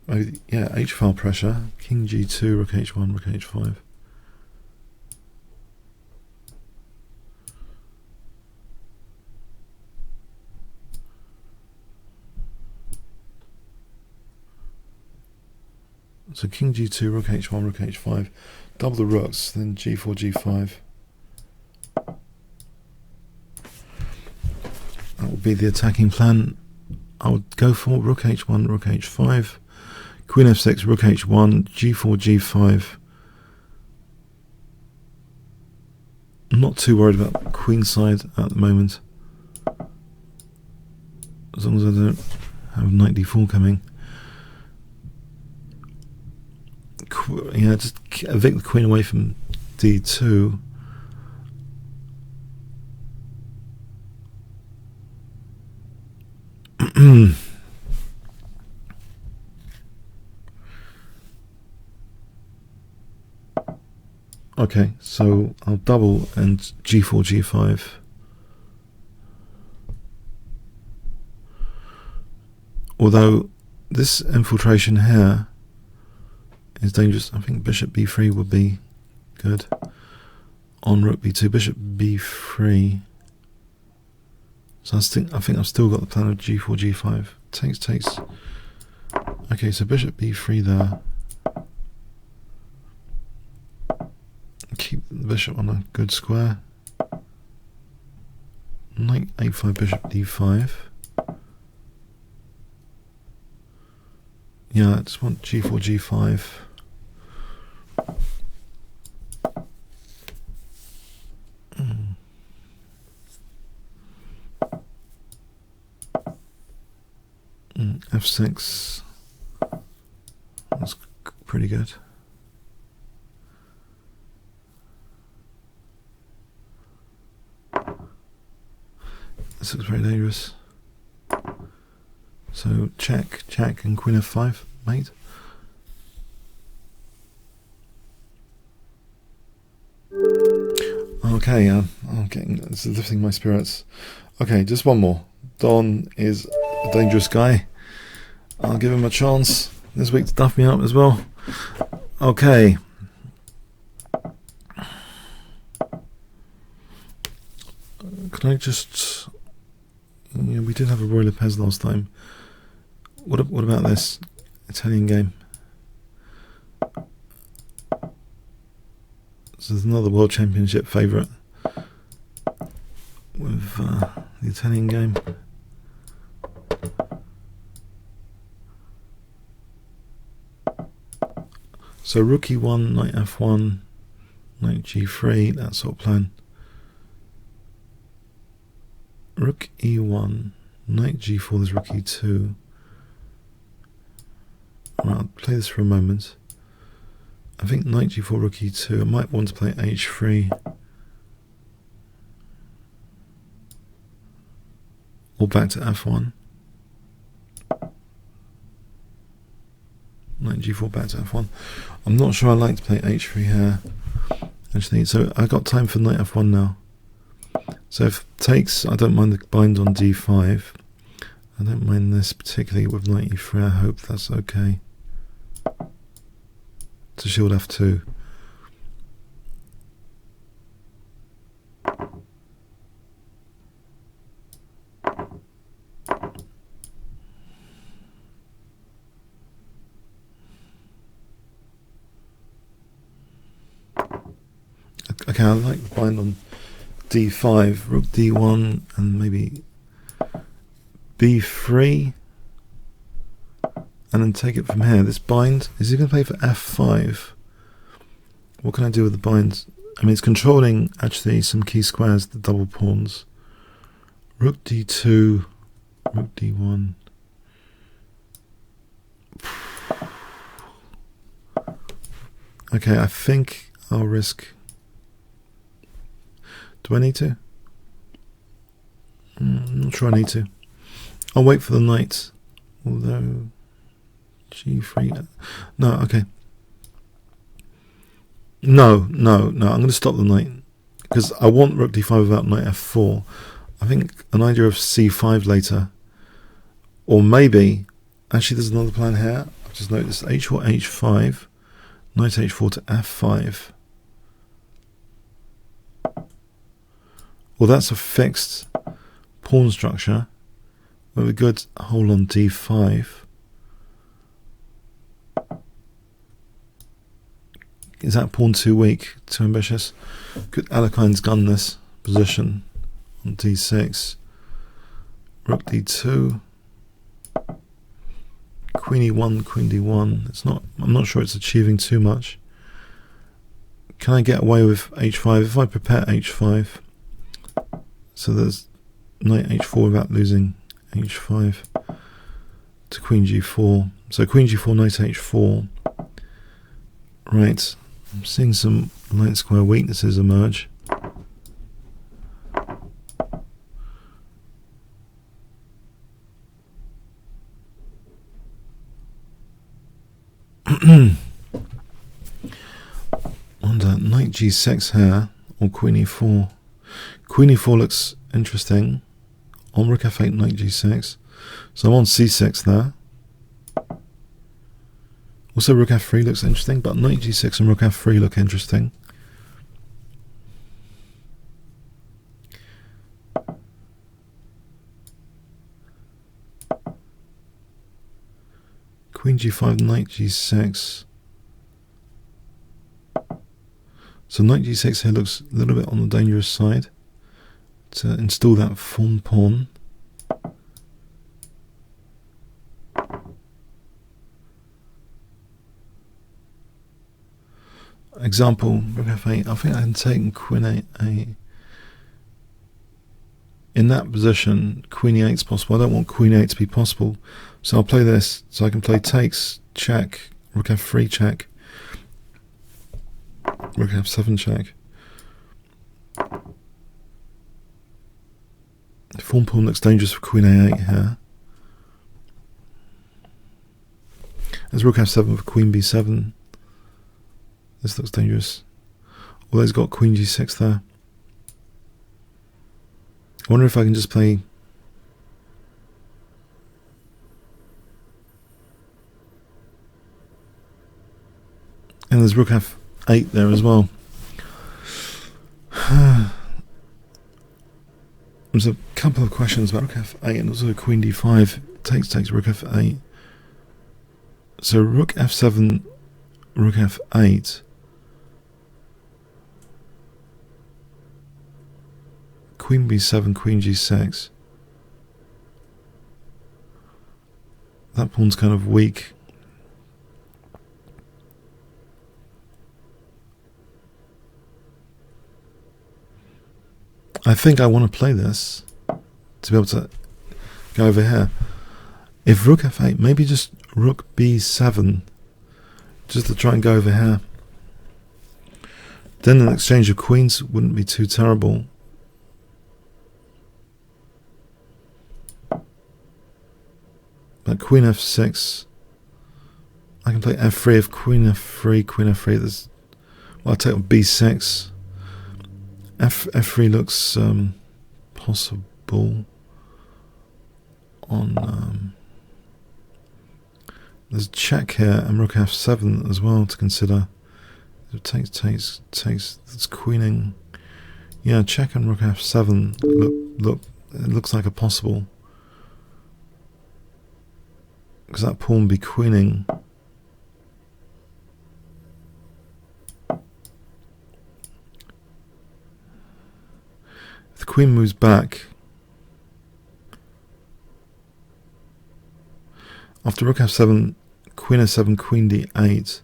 Oh, yeah, H file pressure. King G2, Rook H1, Rook H5. So King G2, Rook H1, Rook H5, double the rooks, then G4, G5. That would be the attacking plan. I would go for Rook H1, Rook H5, Queen F6, Rook H1, G4, G5. I'm not too worried about Queen side at the moment, as long as I don't have Knight D4 coming. Yeah, just evict the queen away from D2. Okay, so I'll double and G4, G5. Although this infiltration here is dangerous. I think bishop b3 would be good. On rook b2, bishop b3. So I think I've still got the plan of g4, g5. Takes. Okay, so bishop b3 there. Keep the bishop on a good square. Knight a5, bishop d5. Yeah, I just want g4, g5. F6. That's pretty good. This looks very dangerous. So check, and Queen F5, mate. Okay, I'm getting, this is lifting my spirits. Okay, just one more. Don is a dangerous guy. I'll give him a chance this week to duff me up as well. Okay. Can I just... Yeah, we did have a Roy Lopez last time. What about this Italian game? So there's another World Championship favourite with the Italian game. So rook e1, knight f1, knight g3, that sort of plan. Rook e1, knight g4, there's rook e2. Right, I'll play this for a moment. I think knight g4, rook e2. I might want to play h3. Or back to f1. Knight g4, back to f1. I'm not sure I like to play h3 here, actually. So I got time for knight f1 now. So if it takes, I don't mind the bind on d5. I don't mind this particularly with knight e3. I hope that's okay. to shield f2. Okay, I like the bind on d5, rook d1, and maybe b3, and then take it from here. This bind, is he going to play for f5? What can I do with the bind? I mean, it's controlling actually some key squares, the double pawns. Rook d2, rook d1. Okay, I think I'll risk. Do I need to? I'm not sure I need to. I'll wait for the knight. Although g3. No, okay. No. I'm going to stop the knight because I want rook d5 without knight f4. I think an idea of c5 later, or maybe actually there's another plan here. I've just noticed h4, h5, knight h4 to f5. Well, that's a fixed pawn structure. With a good hold on d5. Is that pawn too weak, too ambitious? Could Alekhine gun this position on d6? Rook d2. Queen e1, queen d1. It's not. I'm not sure it's achieving too much. Can I get away with h5 if I prepare h5? So there's knight h4 without losing h5 to queen g4. So queen g4, knight h4. Right. I'm seeing some light square weaknesses emerge. Wonder, knight g6 here, or queen e4. Queen e4 looks interesting. On rook f8, knight g6. So I'm on c6 there. Also rook f3 looks interesting, but knight g6 and rook f3 look interesting. Queen g5, knight g6. So knight g6 here looks a little bit on the dangerous side to install that form pawn. Example, rook f8. I think I can take queen a8. In that position, queen e8 is possible. I don't want queen e8 to be possible, so I'll play this. So I can play takes, check, rook f3 check, rook f7 check. The form pawn looks dangerous for queen a8 here. There's rook f7 for queen b7. This looks dangerous. Although he's got queen g6 there. I wonder if I can just play. And there's rook f8 there as well. There's a couple of questions about rook f8 and also queen d5. Takes rook f8. So rook f7, rook f8. Queen b7, queen g6. That pawn's kind of weak. I think I want to play this to be able to go over here. If rook f8, maybe just rook b7, just to try and go over here. Then an exchange of queens wouldn't be too terrible. But queen f6, I can play f3. If queen f3, there's, well, I'll take on b6. F3 looks possible on There's check here and rook f7 as well to consider. It takes. It's queening. Yeah, check and rook f7. Look. It looks like a possible. Because that pawn be queening. If the queen moves back, after rook f7, queen f7, queen d8.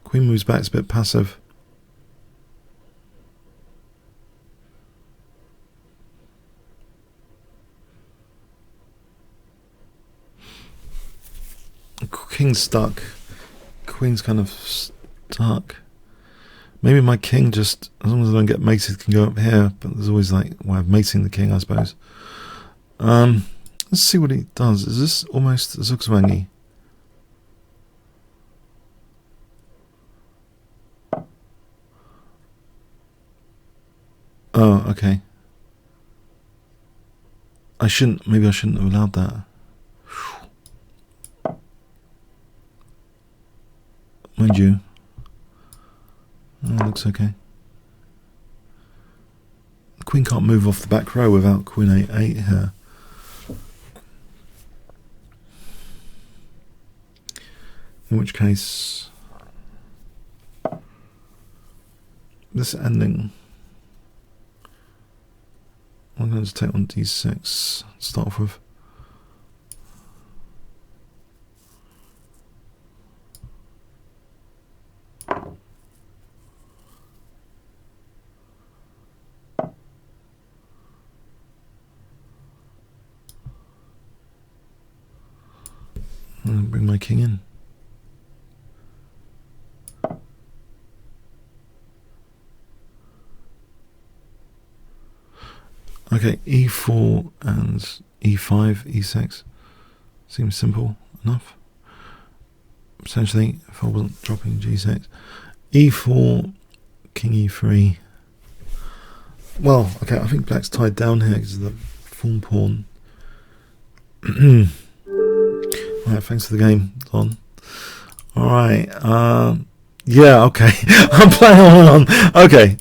Queen moves back, it's a bit passive. King's stuck. Queen's kind of stuck. Maybe my king just, as long as I don't get mated, can go up here. But there's always like way of mating the king, I suppose. Let's see what he does. Is this almost a Zugzwangi? Oh, okay. Maybe I shouldn't have allowed that. Mind you. Oh, looks okay. The queen can't move off the back row without queen a8 here. In which case, this ending, I'm going to take on d6, start off with. And bring my king in. Okay, e4 and e5, e6 seems simple enough. Essentially, if I wasn't dropping g6, e4, king e3. Well, okay, I think black's tied down here because of the fawn pawn. Alright, thanks for the game, Don. Alright, yeah, okay. I'm playing on. Okay.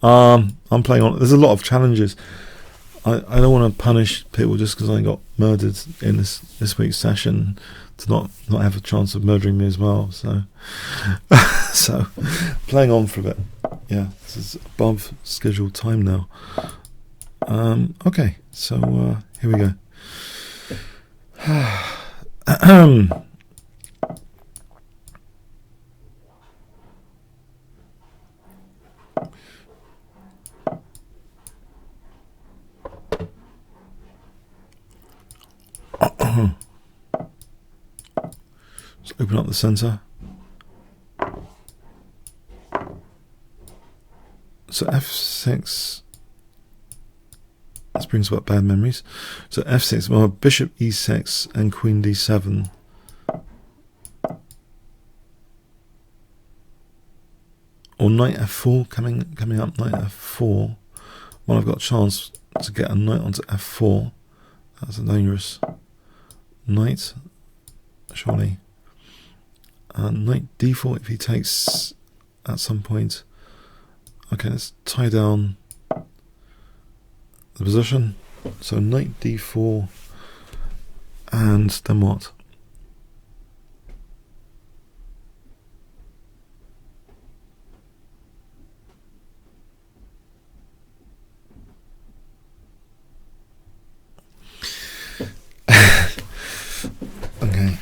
I'm playing on. There's a lot of challenges. I don't want to punish people just because I got murdered in this week's session to not have a chance of murdering me as well. So, so playing on for a bit. Yeah, this is above scheduled time now. Okay, so here we go. Let's open up the center. So f6. This brings back bad memories. So f6, well, bishop e6 and queen d7. Or knight f4 coming up, knight f4. Well, I've got a chance to get a knight onto f4. That's a dangerous knight, surely. Knight d4 if he takes at some point. Okay, let's tie down the position. So knight d4, and then what? Okay,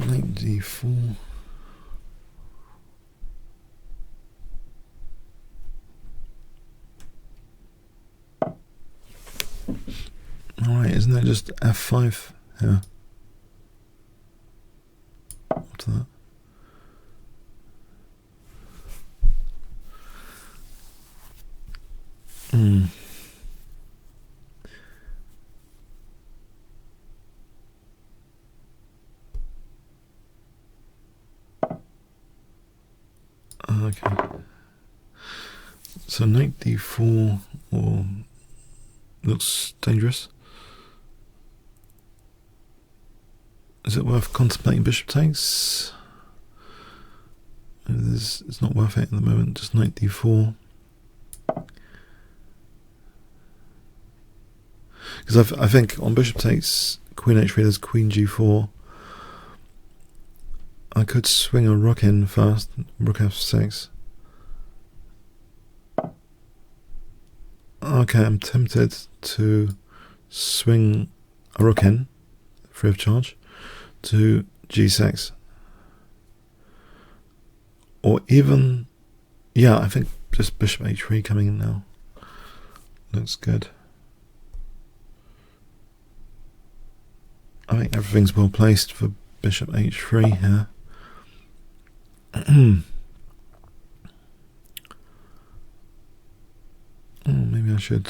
knight d4. Alright, isn't that just f5 here? What's that? Okay. So knight d4 or looks dangerous. Is it worth contemplating bishop takes? It's not worth it at the moment. Just knight d4. Because I think on bishop takes, queen h3, there's queen g4. I could swing a rook in first, rook f6. Okay, I'm tempted to swing a rook in, free of charge, to g6. Or even, yeah, I think just bishop h3 coming in now. Looks good. I think everything's well placed for bishop h3 here. Maybe I should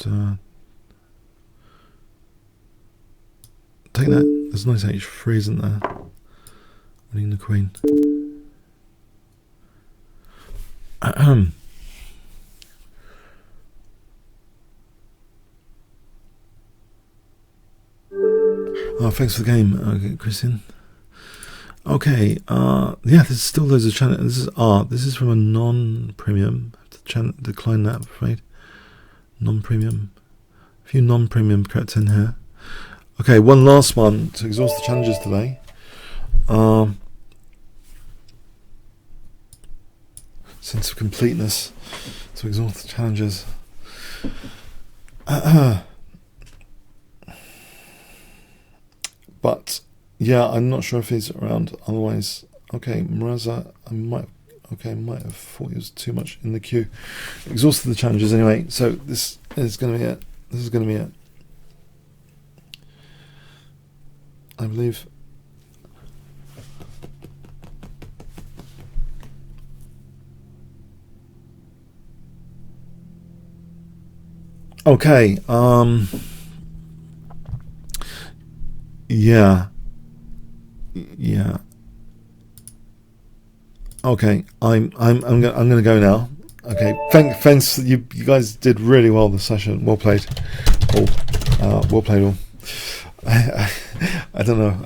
take that. There's nice h3, isn't there? Winning the queen. Oh, thanks for the game, okay, Christian. Okay, yeah, there's still loads of channel. This is from a non-premium. I have to decline that, I'm afraid. Non-premium. A few non-premium credits in here. Okay, one last one to exhaust the challenges today. Sense of completeness to exhaust the challenges. But yeah, I'm not sure if he's around. Otherwise, okay, Muraza, I might have thought he was too much in the queue. Exhausted the challenges anyway. So this is going to be it. This is going to be it. I believe. Okay. Yeah. Okay. I'm gonna go now. Okay. Thanks. You guys did really well this session. Well played. Well played all. I don't know.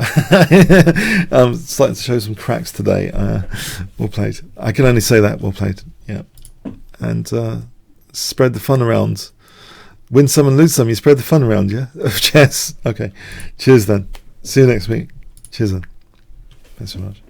I'm starting to show some cracks today. Well played. I can only say that. Well played. Yeah. And spread the fun around. Win some and lose some. You spread the fun around, yeah? Cheers. Okay. Cheers then. See you next week. Cheers then. Thanks so much.